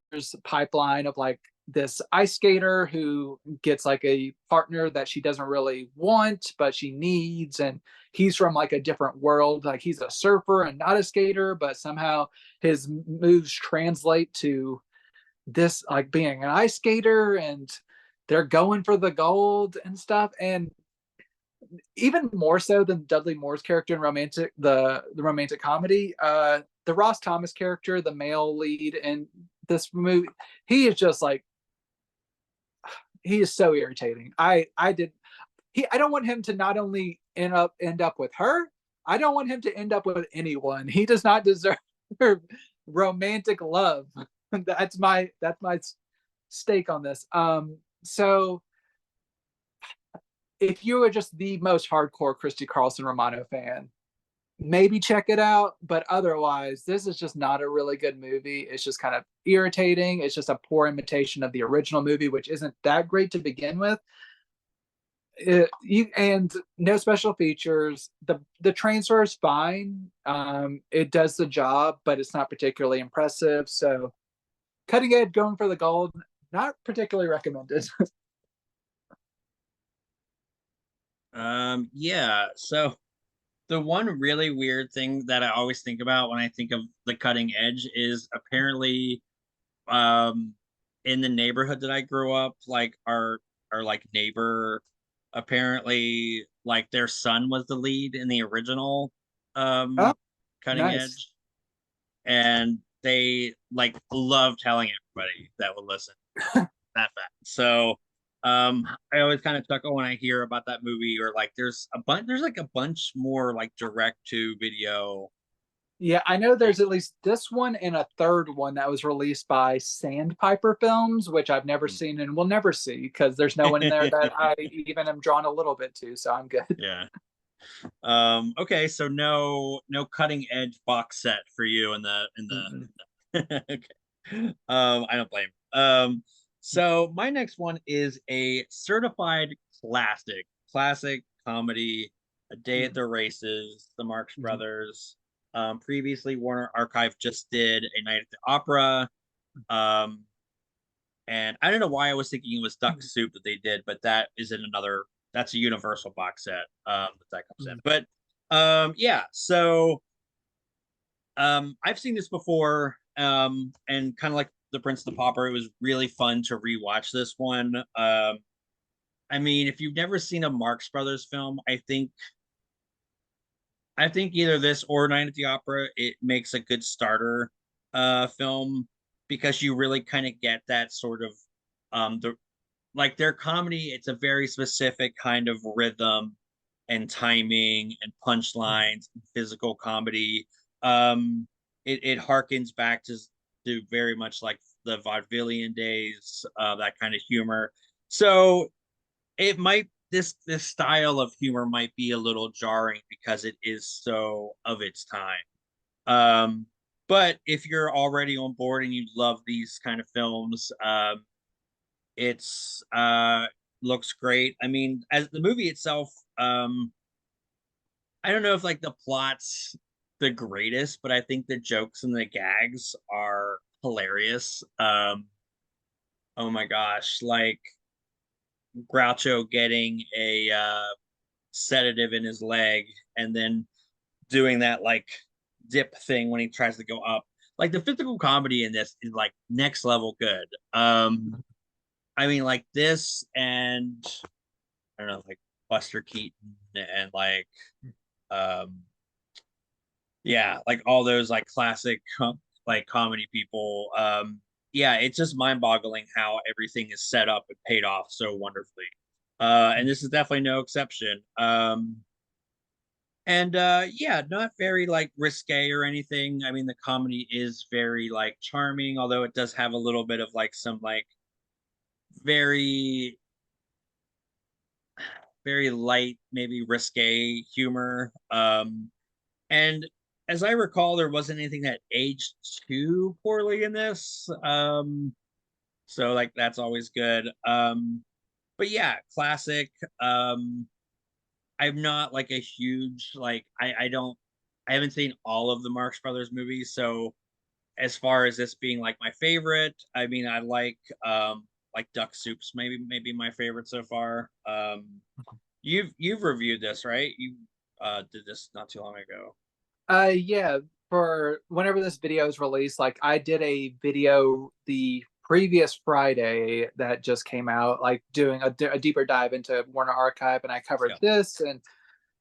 Speaker 2: pipeline of like this ice skater who gets like a partner that she doesn't really want but she needs, and he's from like a different world, like he's a surfer and not a skater, but somehow his moves translate to this like being an ice skater, and they're going for the gold and stuff. And even more so than Dudley Moore's character in the romantic comedy, the Ross Thomas character, the male lead in this movie, he is just like, he is so irritating. I don't want him to not only end up with her, I don't want him to end up with anyone. He does not deserve romantic love. That's my stake on this. So if you are just the most hardcore Christy Carlson Romano fan, maybe check it out. But otherwise, this is just not a really good movie. It's just kind of irritating. It's just a poor imitation of the original movie, which isn't that great to begin with. And no special features. The transfer is fine. It does the job, but it's not particularly impressive. So Cutting Edge, Going for the Gold, not particularly recommended.
Speaker 1: Yeah. So the one really weird thing that I always think about when I think of the cutting edge is apparently um in the neighborhood that I grew up, like our like neighbor apparently like their son was the lead in the original
Speaker 2: Oh,
Speaker 1: cutting
Speaker 2: nice.
Speaker 1: edge, and they like love telling everybody that would listen that fact. So I always kind of chuckle when I hear about that movie, or like there's like a bunch more like direct to video.
Speaker 2: Yeah, I know there's at least this one and a third one that was released by Sandpiper Films, which I've never seen and will never see because there's no one in there that I even am drawn a little bit to, so I'm good.
Speaker 1: Yeah. Okay, so no cutting edge box set for you in
Speaker 2: Mhm.
Speaker 1: the okay. I don't blame. So my next one is a certified classic comedy, A Day at
Speaker 2: Mhm.
Speaker 1: the Races, the Marx
Speaker 2: Mhm.
Speaker 1: Brothers. Previously Warner Archive just did A Night at the Opera. Um, and I don't know why I was thinking it was Duck
Speaker 2: Mhm.
Speaker 1: Soup that they did, but that is in another. That's a Universal box set that comes in.
Speaker 2: Mhm.
Speaker 1: But yeah, so I've seen this before, and kind of like the Prince of the Pauper, it was really fun to rewatch this one. I mean, if you've never seen a Marx Brothers film, I think either this or Night at the Opera it makes a good starter film, because you really kind of get that sort of the like their comedy. It's a very specific kind of rhythm and timing and
Speaker 2: Mhm.
Speaker 1: punchlines and physical comedy. It harkens back to very much like the vaudevillian days, that kind of humor. So it might this style of humor might be a little jarring because it is so of its time. um but if you're already on board and you love these kind of films, it's looks great. I mean, as the movie itself, I don't know if like the plot's the greatest, but I think the jokes and the gags are hilarious. Oh my gosh, like Groucho getting a sedative in his leg and then doing that like dip thing when he tries to go up. Like the physical comedy in this is like next level good. I mean, like this, and I don't know, like Buster Keaton and like um yeah, like all those like classic like comedy people. Yeah, it's just mind-boggling how everything is set up and paid off so wonderfully. And this is definitely no exception. And yeah, not very like risque or anything. I mean, the comedy is very like charming, although it does have a little bit of like some like very very light, maybe risque humor. And as I recall, there wasn't anything that aged too poorly in this. So like that's always good. But yeah, classic. Um, I'm not like a huge like I haven't seen all of the Marx Brothers movies, so as far as this being like my favorite, I mean I like Duck Soup's maybe my favorite so far. You've reviewed this, right? You did this not too long ago.
Speaker 2: Yeah, for whenever this video is released, like I did a video the previous Friday that just came out, like doing a deeper dive into Warner Archive, and I covered
Speaker 1: Yeah.
Speaker 2: this, and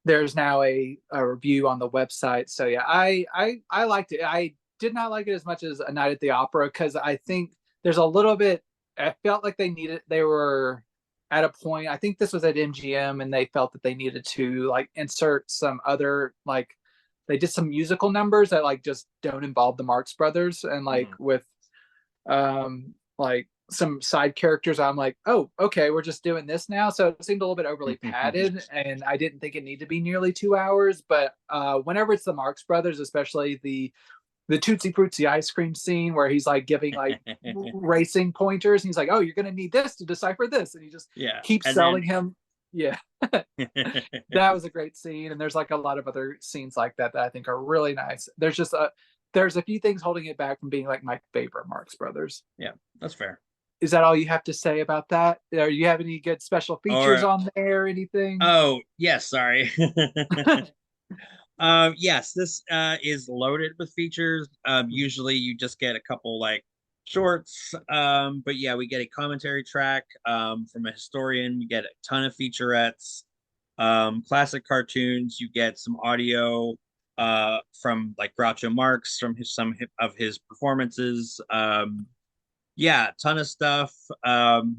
Speaker 2: there's now a review on the website. So yeah, I liked it. I did not like it as much as A Night at the Opera because I think there's a little bit. I felt like they were at a point. I think this was at MGM, and they felt that they needed to like insert some other like they did some musical numbers that like just don't involve the Marx Brothers, and like
Speaker 1: Mhm.
Speaker 2: with like some side characters, I'm like, oh, okay, we're just doing this now. So it seemed a little bit overly padded, and I didn't think it needed to be nearly 2 hours. But whenever it's the Marx Brothers, especially the Tootsie Fruitsy ice cream scene where he's like giving like racing pointers, and he's like, oh, you're gonna need this to decipher this, and he just
Speaker 1: Yeah,
Speaker 2: keeps
Speaker 1: and
Speaker 2: selling
Speaker 1: then
Speaker 2: him. Yeah, that was a great scene, and there's like a lot of other scenes like that that I think are really nice. There's a few things holding it back from being like my favorite Marx Brothers.
Speaker 1: yeah, that's fair.
Speaker 2: is that all you have to say about that? Or do you have any good special features
Speaker 1: Or
Speaker 2: on there or anything?
Speaker 1: oh yes, sorry. Yes, this is loaded with features. Usually you just get a couple like shorts. But yeah, we get a commentary track from a historian. We get a ton of featurettes, classic cartoons. You get some audio from like Groucho Marx from some of his performances. Yeah, ton of stuff. And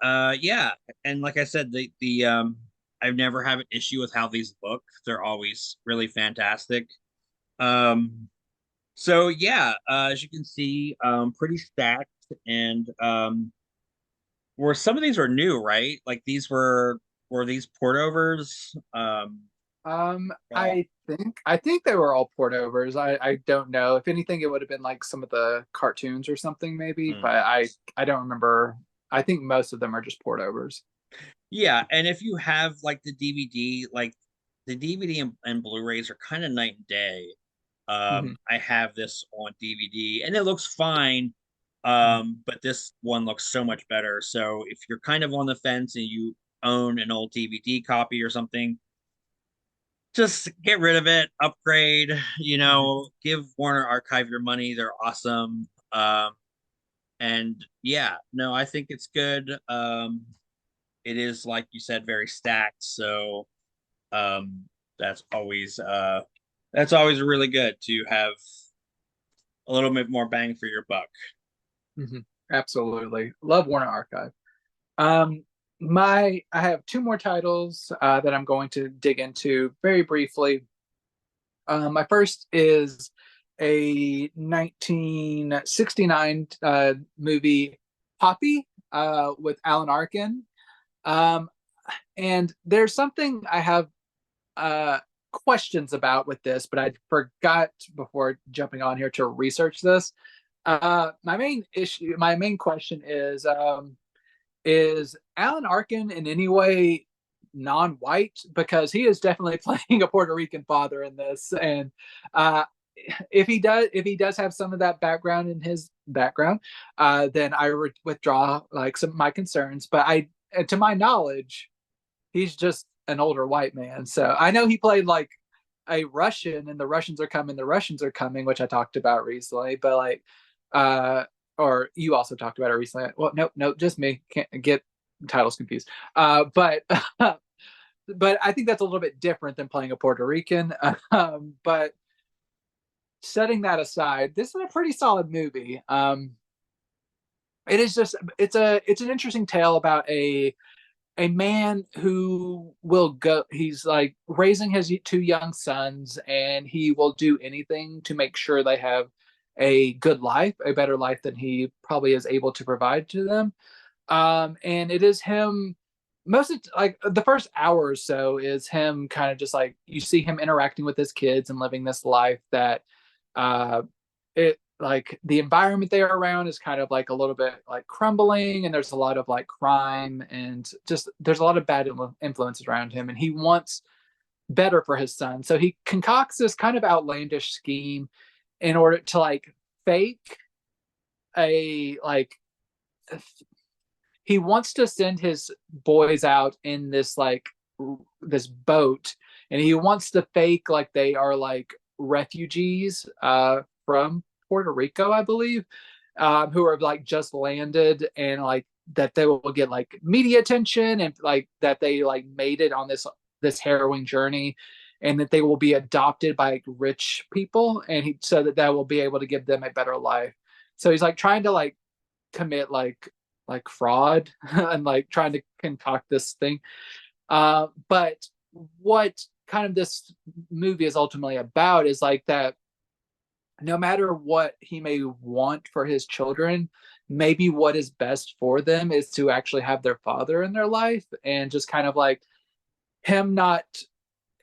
Speaker 1: yeah, and like I said, the I've never had an issue with how these look. They're always really fantastic. Um, so yeah, as you can see, pretty stacked, and were some of these are new, right? Like these were these portovers?
Speaker 2: I think they were all port overs. I don't know. If anything, it would have been like some of the cartoons or something maybe,
Speaker 1: Hmm.
Speaker 2: but I don't remember. I think most of them are just port overs.
Speaker 1: Yeah, and if you have like the DVD, like the DVD and Blu-rays are kind of night and day.
Speaker 2: Hmm.
Speaker 1: I have this on DVD and it looks fine. But this one looks so much better. So if you're kind of on the fence and you own an old DVD copy or something, just get rid of it, upgrade, give Warner Archive your money. They're awesome. And yeah, no, I think it's good. It is like you said, very stacked. So um that's always really good to have a little bit more bang for your buck.
Speaker 2: Hmm. Absolutely. Love Warner Archive. Um, I have two more titles that I'm going to dig into very briefly. My first is a 1969 movie, Poppy, with Alan Arkin. Um, and there's something I have uh, questions about with this, but I forgot before jumping on here to research this. My main question is Alan Arkin in any way non-white? Because he is definitely playing a Puerto Rican father in this, and uh, if he does have some of that background in his background, then I withdraw like some of my concerns. But to my knowledge, he's just an older white man. So I know he played like a Russian and the Russians are coming, which I talked about recently, but like uh or you also talked about it recently. Well, no, just me. Can't get titles confused. But but I think that's a little bit different than playing a Puerto Rican. But setting that aside, this is a pretty solid movie. It is just it's an interesting tale about a man who will go, he's like raising his two young sons, and he will do anything to make sure they have a good life, a better life than he probably is able to provide to them. And it is him, most of like the first hour or so is him kind of just like, you see him interacting with his kids and living this life that uh it like the environment they're around is kind of like a little bit like crumbling, and there's a lot of like crime, and just there's a lot of bad influences around him, and he wants better for his son. So he concocts this kind of outlandish scheme in order to like fake a like he wants to send his boys out in this like this boat, and he wants to fake like they are like refugees from Puerto Rico, I believe, who are like just landed, and like that they will get like media attention, and like that they like made it on this harrowing journey, and that they will be adopted by like, rich people, and he so that will be able to give them a better life. So he's like trying to like commit like fraud and like trying to concoct this thing. But what kind of this movie is ultimately about is like that no matter what he may want for his children, maybe what is best for them is to actually have their father in their life, and just kind of like him not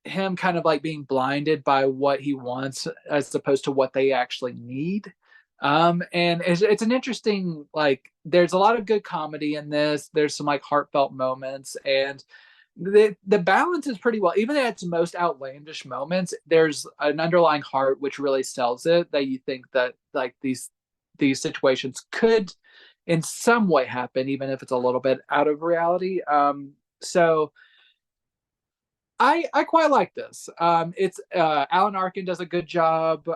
Speaker 2: him kind of like being blinded by what he wants as opposed to what they actually need. And it's an interesting, like there's a lot of good comedy in this, there's some like heartfelt moments, and the balance is pretty well, even at its most outlandish moments there's an underlying heart which really sells it, that you think that like these situations could in some way happen, even if it's a little bit out of reality. So I quite like this. It's Alan Arkin does a good job,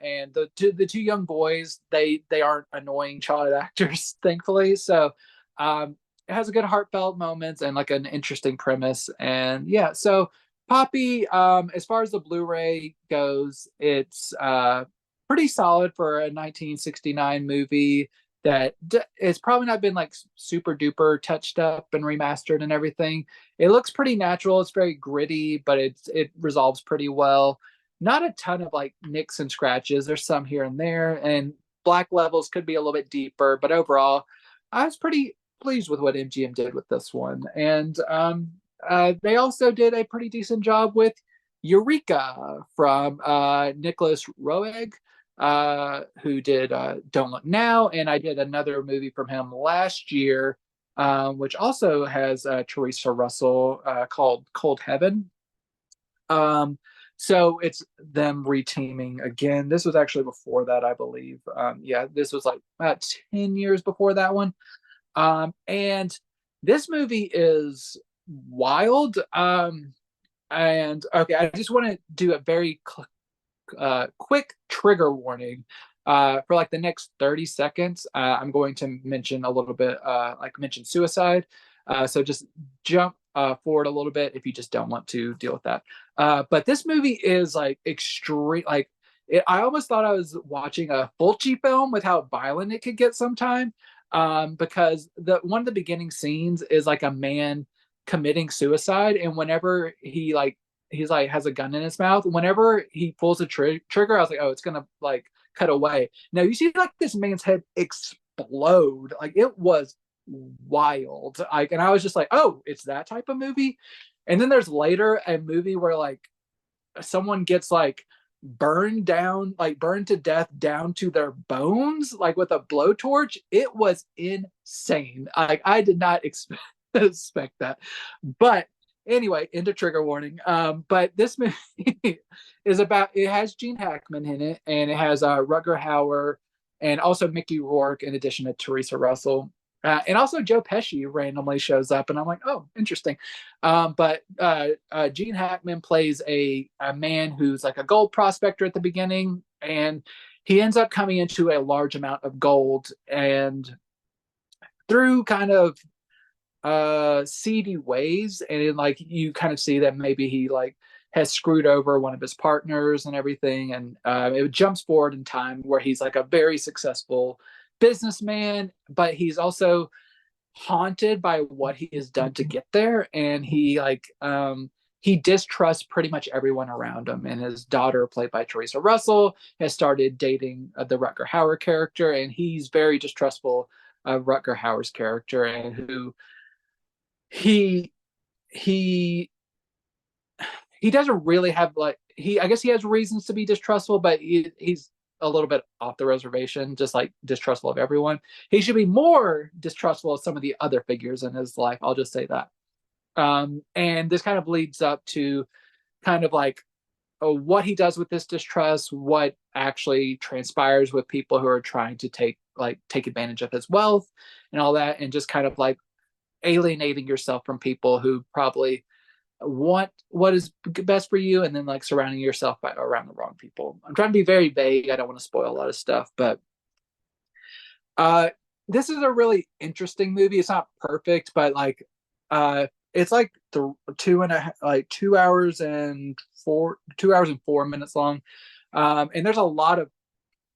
Speaker 2: and the two young boys, they aren't annoying child actors, thankfully. So it has a good heartfelt moments and like an interesting premise. And yeah, so Poppy, as far as the Blu-ray goes, it's pretty solid for a 1969 movie that it's probably not been like super duper touched up and remastered and everything. It looks pretty natural. It's very gritty, but it resolves pretty well. Not a ton of like nicks and scratches. There's some here and there, and black levels could be a little bit deeper. But overall, I was pretty pleased with what MGM did with this one. And they also did a pretty decent job with Eureka from Nicholas Roeg, who did Don't Look Now, and I did another movie from him last year, which also has Teresa Russell, called Cold Heaven. So it's them reteaming again. This was actually before that, I believe. Yeah, this was like about 10 years before that one. And this movie is wild. And okay, I just want to do a very quick trigger warning. For like the next 30 seconds, I'm going to mention a little bit, like mention suicide. So just jump forward a little bit if you just don't want to deal with that. But this movie is like extreme. Like I almost thought I was watching a Fulci film with how violent it could get sometime. Because one of the beginning scenes is like a man committing suicide, and whenever he's like has a gun in his mouth, whenever he pulls the trigger, I was like, oh, it's gonna like cut away. Now you see like this man's head explode. Like it was wild. Like, and I was just like, oh, it's that type of movie. And then there's later a movie where like someone gets like burned down, like burned to death down to their bones, like with a blowtorch. It was insane. Like I did not expect that. But anyway, into trigger warning. But this movie is about, it has Gene Hackman in it, and it has Rutger Hauer and also Mickey Rourke in addition to Teresa Russell. And also Joe Pesci randomly shows up, and I'm like, oh, interesting. But Gene Hackman plays a man who's like a gold prospector at the beginning, and he ends up coming into a large amount of gold, and through kind of seedy ways, and like you kind of see that maybe he like has screwed over one of his partners and everything, and it jumps forward in time where he's like a very successful businessman, but he's also haunted by what he has done to get there, and he distrusts pretty much everyone around him. And his daughter, played by Teresa Russell, has started dating the Rutger Hauer character, and he's very distrustful of Rutger Hauer's character, and who he he he doesn't really have like I guess he has reasons to be distrustful, but he's a little bit off the reservation, just like distrustful of everyone. He should be more distrustful of some of the other figures in his life. I'll just say that. And this kind of leads up to kind of like what he does with this distrust, what actually transpires with people who are trying to take advantage of his wealth and all that, and just kind of like alienating yourself from people who probably want what is best for you, and then like surrounding yourself around the wrong people. I'm trying to be very vague. I don't want to spoil a lot of stuff, but this is a really interesting movie. It's not perfect, but like it's like 2 hours and 4 minutes long, and there's a lot of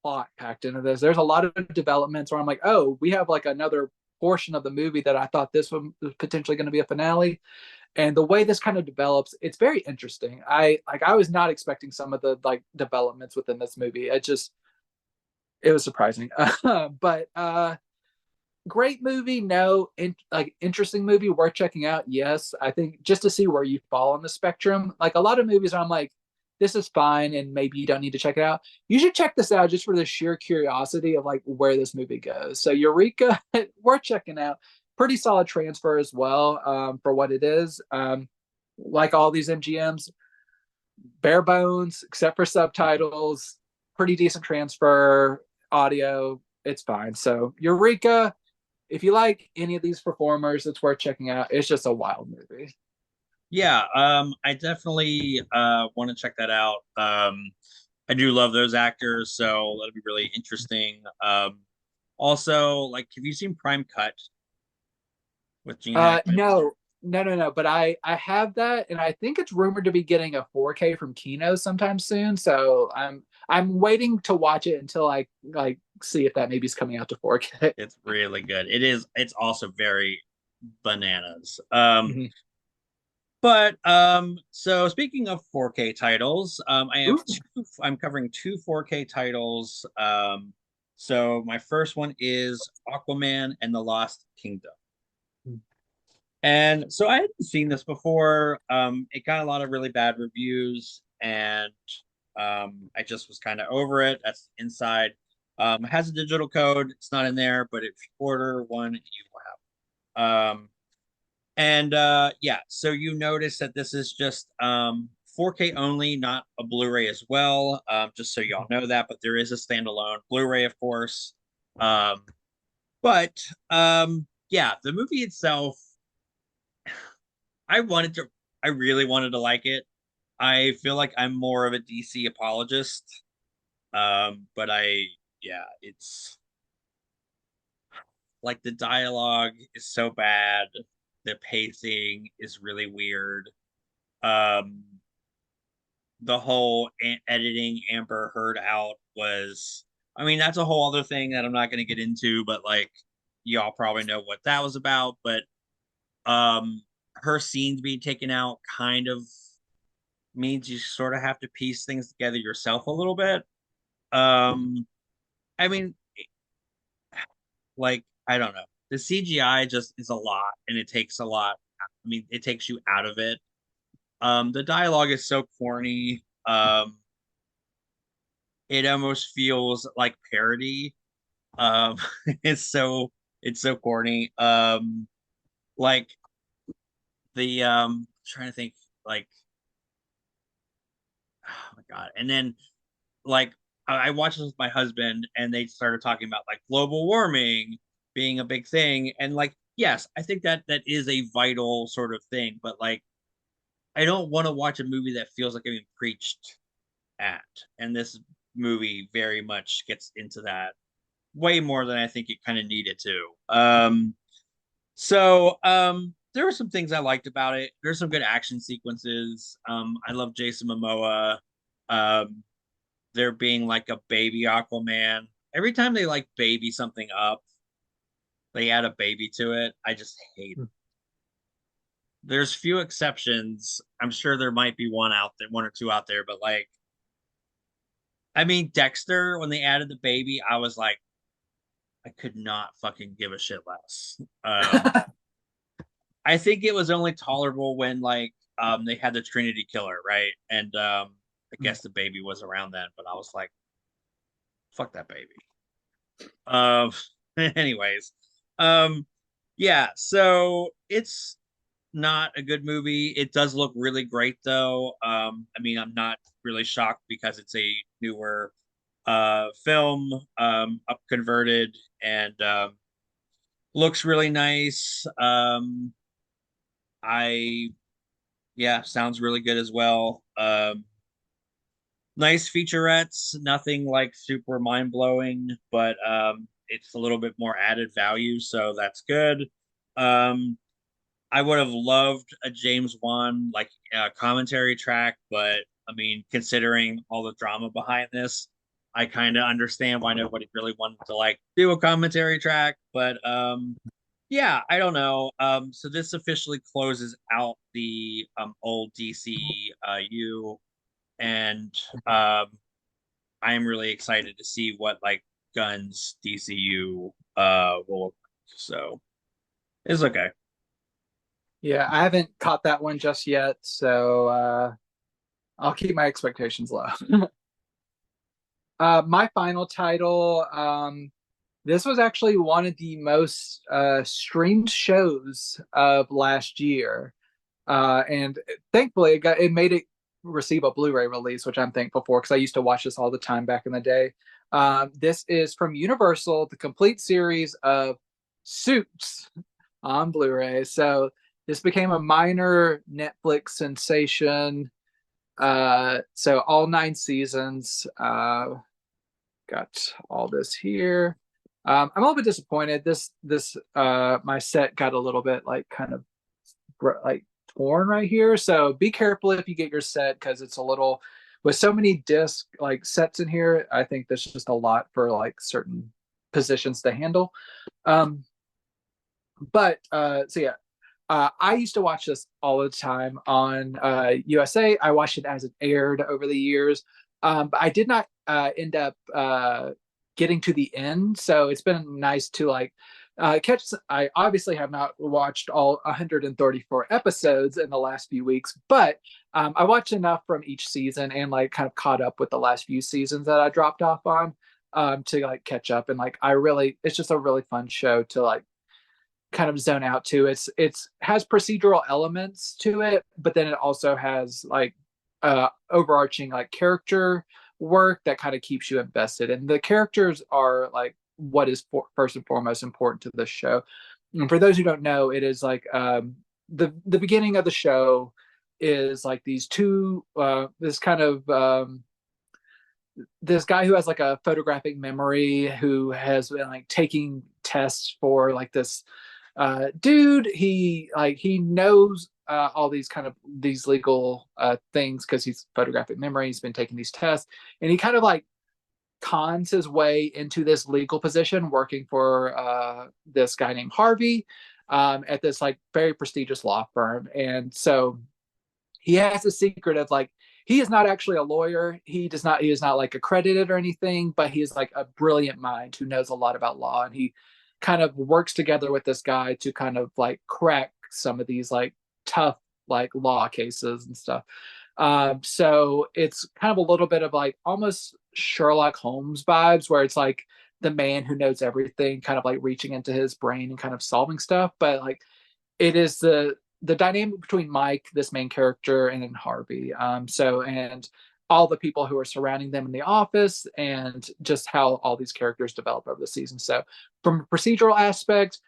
Speaker 2: plot packed into this. There's a lot of developments where I'm like, oh, we have like another portion of the movie that I thought this was potentially going to be a finale. And the way this kind of develops, it's very interesting. I was not expecting some of the like developments within this movie. It was surprising. But great movie, no. Interesting movie, worth checking out, yes. I think just to see where you fall on the spectrum. Like a lot of movies I'm like, this is fine, and maybe you don't need to check it out. You should check this out just for the sheer curiosity of like where this movie goes. So Eureka, worth checking out. Pretty solid transfer as well, for what it is. Like all these MGMs, bare bones, except for subtitles, pretty decent transfer, audio, it's fine. So Eureka, if you like any of these performers, it's worth checking out. It's just a wild movie.
Speaker 1: Yeah, I definitely want to check that out. I do love those actors, so that'll be really interesting. Also, like, have you seen Prime Cut with Gene Hackman?
Speaker 2: No, no. But I have that, and I think it's rumored to be getting a 4K from Kino sometime soon. So I'm waiting to watch it until I like see if that maybe is coming out to 4K.
Speaker 1: It's really good. It is. It's also very bananas.
Speaker 2: Mhm.
Speaker 1: But so speaking of 4K titles,
Speaker 2: Ooh.
Speaker 1: I'm covering two 4K titles. So my first one is Aquaman and the Lost Kingdom. And so I hadn't seen this before. It got a lot of really bad reviews, and I just was kind of over it. That's inside. It has a digital code. It's not in there, but if you order one, you will have. And yeah, so you notice that this is just 4K only, not a Blu-ray as well. Just so y'all know that, but there is a standalone Blu-ray, of course. Um, but yeah, the movie itself, I wanted to, I really wanted to like it. I feel like I'm more of a DC apologist. But yeah, it's like the dialogue is so bad. The pacing is really weird. Um, the whole editing Amber Heard out was, I mean, that's a whole other thing that I'm not going to get into, but like, y'all probably know what that was about. But her scenes being taken out kind of means you sort of have to piece things together yourself a little bit. Um, I mean, like, I don't know. The CGI just is a lot, and it takes a lot. I mean, it takes you out of it. The dialogue is so corny. It almost feels like parody. Um, it's so it's so corny. Like the trying to think, like, oh my god. And then like I watched this with my husband, and they started talking about like global warming being a big thing, and like, yes, I think that that is a vital sort of thing, but like, I don't want to watch a movie that feels like I'm being preached at, and this movie very much gets into that way more than I think it kind of needed to. There were some things I liked about it. There's some good action sequences. I love Jason Momoa. Um, there being like a baby Aquaman. Every time they like baby something up, they add a baby to it. I just hate it. There's few exceptions. I'm sure there might be one out there, one or two out there, but like, I mean, Dexter, when they added the baby, I was like, I could not fucking give a shit less. I think it was only tolerable when like they had the Trinity Killer, right? And I guess the baby was around then, but I was like, fuck that baby. Um anyways. Um yeah, so it's not a good movie. It does look really great though. I mean, I'm not really shocked because it's a newer film, up converted, and looks really nice. I Yeah, sounds really good as well. Nice featurettes, nothing like super mind blowing, but it's a little bit more added value, so that's good. Um, I would have loved a James Wan like commentary track, but I mean, considering all the drama behind this, I kind of understand why nobody really wanted to like do a commentary track. But yeah, I don't know. So this officially closes out the old DC U, and um, I am really excited to see what like Guns DCU will look like. So it's okay.
Speaker 2: Yeah, I haven't caught that one just yet, so I'll keep my expectations low. My final title, this was actually one of the most streamed shows of last year, and thankfully it made it receive a Blu-ray release, which I'm thankful for because I used to watch this all the time back in the day. This is from Universal, the complete series of Suits on Blu-ray. So this became a minor Netflix sensation. So all 9 seasons. Got all this here. I'm a little bit disappointed. This my set got a little bit like kind of like torn right here. So be careful if you get your set, because it's a little, with so many disc like sets in here. I think there's just a lot for like certain positions to handle. But so yeah, I used to watch this all the time on USA. I watched it as it aired over the years, but I did not end up getting to the end. So it's been nice to like catch. I obviously have not watched all 134 episodes in the last few weeks, but I watched enough from each season and like kind of caught up with the last few seasons that I dropped off on, to like catch up. And like it's just a really fun show to like kind of zone out to. It's has procedural elements to it, but then it also has like overarching like character work that kind of keeps you invested. And the characters are like what is first and foremost important to this show. And for those who don't know, it is like the beginning of the show is like these two this kind of this guy who has like a photographic memory, who has been like taking tests for like this dude. He knows all these kind of these legal things because he's photographic memory. He's been taking these tests, and he kind of like cons his way into this legal position, working for this guy named Harvey at this like very prestigious law firm. And so he has a secret of like, he is not actually a lawyer. He is not like accredited or anything, but he is like a brilliant mind who knows a lot about law. And he kind of works together with this guy to kind of like crack some of these like tough like law cases and stuff. So it's kind of a little bit of like almost Sherlock Holmes vibes, where it's like the man who knows everything kind of like reaching into his brain and kind of solving stuff. But like it is the dynamic between Mike, this main character, and then Harvey. And all the people who are surrounding them in the office, and just how all these characters develop over the season. So from a procedural aspect,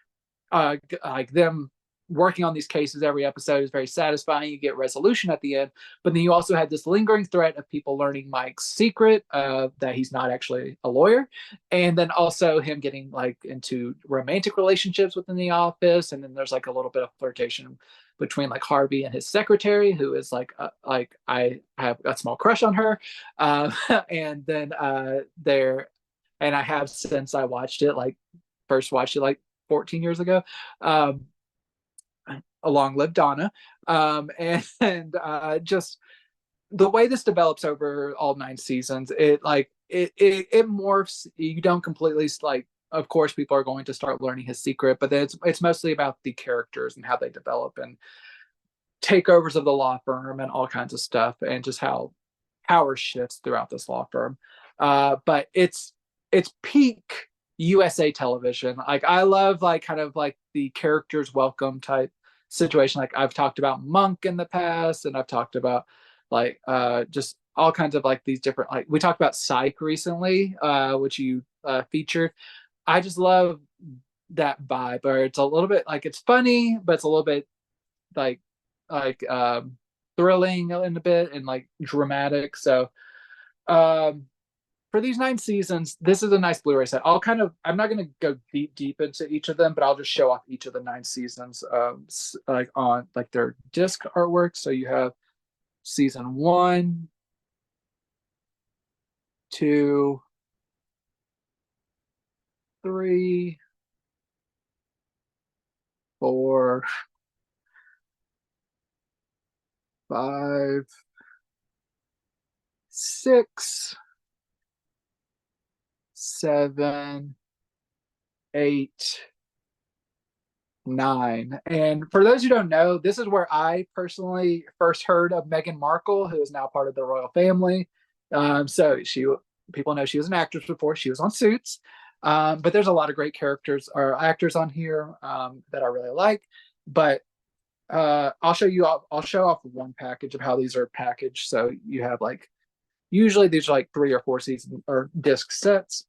Speaker 2: like them working on these cases every episode is very satisfying. You get resolution at the end, but then you also have this lingering threat of people learning Mike's secret, that he's not actually a lawyer, and then also him getting like into romantic relationships within the office. And then there's like a little bit of flirtation between like Harvey and his secretary, who is like I have a small crush on her, and then there, and I have since I watched it like first watched it like 14 years ago. Long live Donna. And just the way this develops over all 9 seasons, it morphs. You don't completely like, of course people are going to start learning his secret, but then it's mostly about the characters and how they develop, and takeovers of the law firm and all kinds of stuff, and just how power shifts throughout this law firm. But it's peak USA television. Like I love like kind of like the characters welcome type situation. Like I've talked about Monk in the past, and I've talked about like just all kinds of like these different, like we talked about Psych recently, which you featured. I just love that vibe, where it's a little bit like, it's funny, but it's a little bit like thrilling in a bit, and like dramatic. So for these 9 seasons, this is a nice Blu-ray set. I'm not going to go deep into each of them, but I'll just show off each of the 9 seasons, like on like their disc artwork. So you have season 1, 2, 3, 4, 5, 6, 7, 8, 9. And for those who don't know, this is where I personally first heard of Meghan Markle, who is now part of the royal family. So people know she was an actress before. She was on Suits. But there's a lot of great characters or actors on here that I really like. But I'll show off one package of how these are packaged. So you have like, usually these are like 3 or 4 season or disc sets.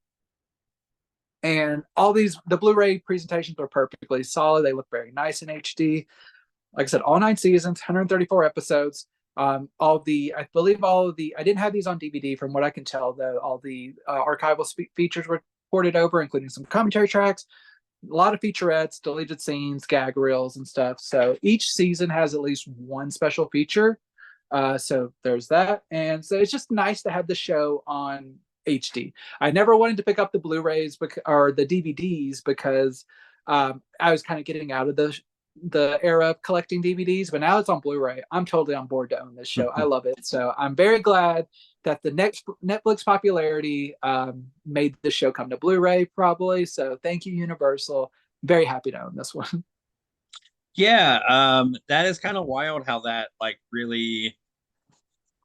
Speaker 2: And all the Blu-ray presentations are perfectly solid. They look very nice in HD. Like I said, all 9 seasons, 134 episodes. I believe I didn't have these on DVD from what I can tell, though. All the archival features were ported over, including some commentary tracks, a lot of featurettes, deleted scenes, gag reels, and stuff. So each season has at least one special feature. So there's that. And so it's just nice to have the show on HD. I never wanted to pick up the Blu-rays or the DVDs because I was kind of getting out of the era of collecting DVDs, but now it's on Blu-ray. I'm totally on board to own this show. I love it. So I'm very glad that the next Netflix popularity made this show come to Blu-ray probably. So thank you, Universal. Very happy to own this one.
Speaker 1: Yeah, that is kind of wild how that like really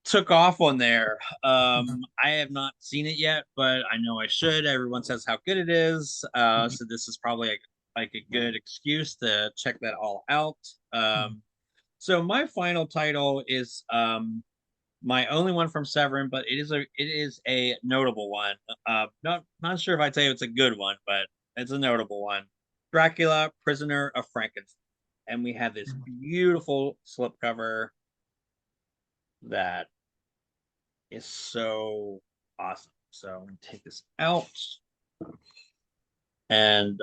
Speaker 1: took off on there. I have not seen it yet, but I know I should. Everyone says how good it is. So this is probably like a good excuse to check that all out. So my final title is my only one from Severin, but it is a notable one. Not sure if I'd say it's a good one, but it's a notable one. Dracula, Prisoner of Frankenstein. And we have this beautiful slipcover that is so awesome. So I'm gonna take this out and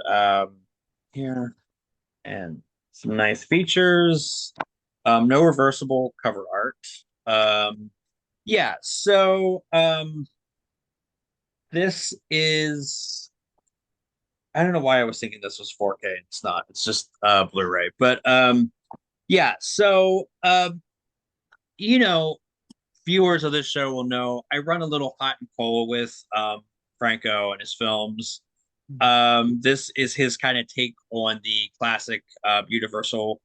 Speaker 1: here and some nice features. No reversible cover art. Yeah, so this is I don't know why I was thinking this was 4K. It's not. It's just Blu-ray. But yeah, so you know, viewers of this show will know I run a little hot and cold with Franco and his films. This is his kind of take on the classic Universal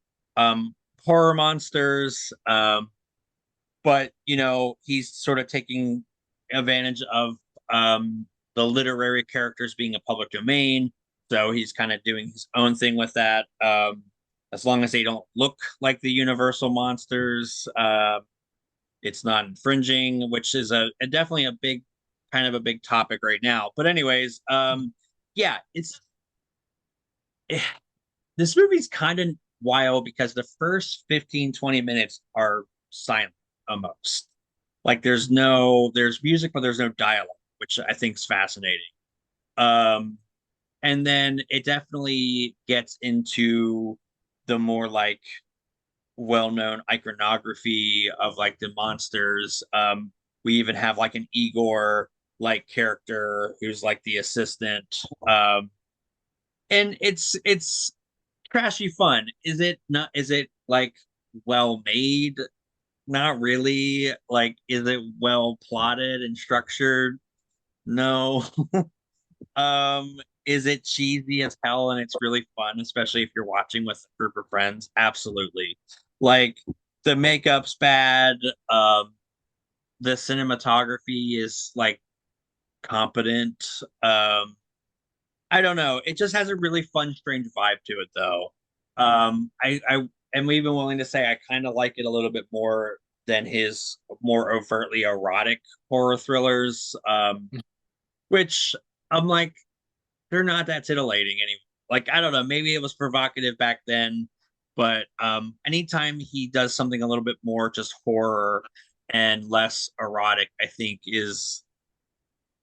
Speaker 1: horror monsters. But you know, he's sort of taking advantage of the literary characters being a public domain. So he's kind of doing his own thing with that. As long as they don't look like the Universal monsters, it's not infringing, which is a definitely a big kind of a big topic right now. But anyways, yeah, this movie's kind of wild because the first 15-20 minutes are silent almost. Like there's music, but there's no dialogue, which I think is fascinating. And then it definitely gets into the more like well-known iconography of like the monsters. We even have like an Igor like character who's like the assistant. And it's trashy fun. Is it not? Is it like well made? Not really. Like, is it well plotted and structured? No. Is it cheesy as hell and it's really fun, especially if you're watching with a group of friends? Absolutely. Like the makeup's bad, the cinematography is like competent. I don't know. It just has a really fun, strange vibe to it though. I am even willing to say I kind of like it a little bit more than his more overtly erotic horror thrillers. Which I'm like, they're not that titillating anymore. Like, I don't know, maybe it was provocative back then, but anytime he does something a little bit more just horror and less erotic, I think is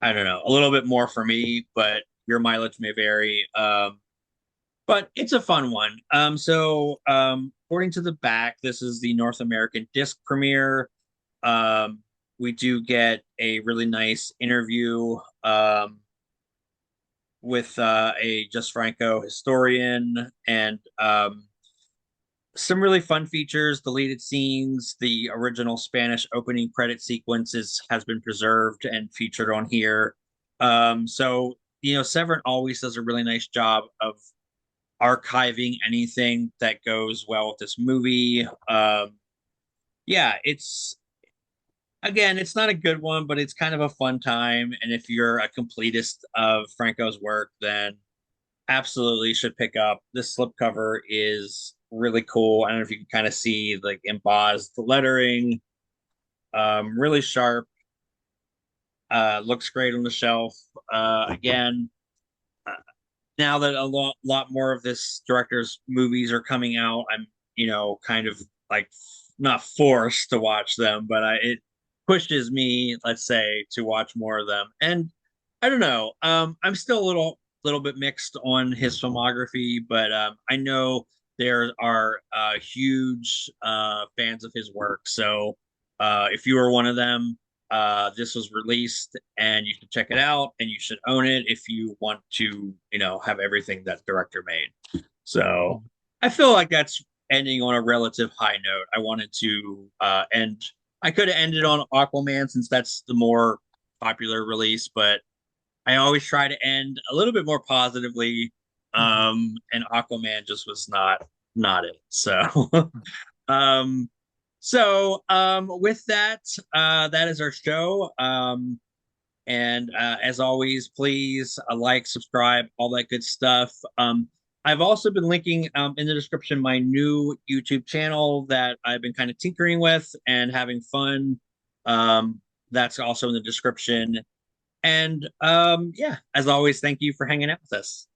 Speaker 1: I don't know, a little bit more for me, but your mileage may vary. But it's a fun one. According to the back, this is the North American disc premiere. We do get a really nice interview with a Just Franco historian and some really fun features, deleted scenes. The original Spanish opening credit sequences has been preserved and featured on here. So you know, Severin always does a really nice job of archiving anything that goes well with this movie. Yeah, it's not a good one, but it's kind of a fun time. And if you're a completist of Franco's work, then absolutely should pick up. This slipcover is really cool. I don't know if you can kind of see like embossed lettering, really sharp. Looks great on the shelf. Again, now that a lot more of this director's movies are coming out, I'm, kind of like not forced to watch them, but it pushes me, let's say, to watch more of them. And I don't know, I'm still a little bit mixed on his filmography, but I know there are huge fans of his work. So if you are one of them, this was released and you should check it out and you should own it if you want to, have everything that director made. So I feel like that's ending on a relative high note. I wanted to end, I could have ended on Aquaman since that's the more popular release, but I always try to end a little bit more positively. And Aquaman just was not it. So um with that, that is our show. And as always, please like, subscribe, all that good stuff. I've also been linking in the description my new YouTube channel that I've been kind of tinkering with and having fun. That's also in the description. And yeah, as always, thank you for hanging out with us.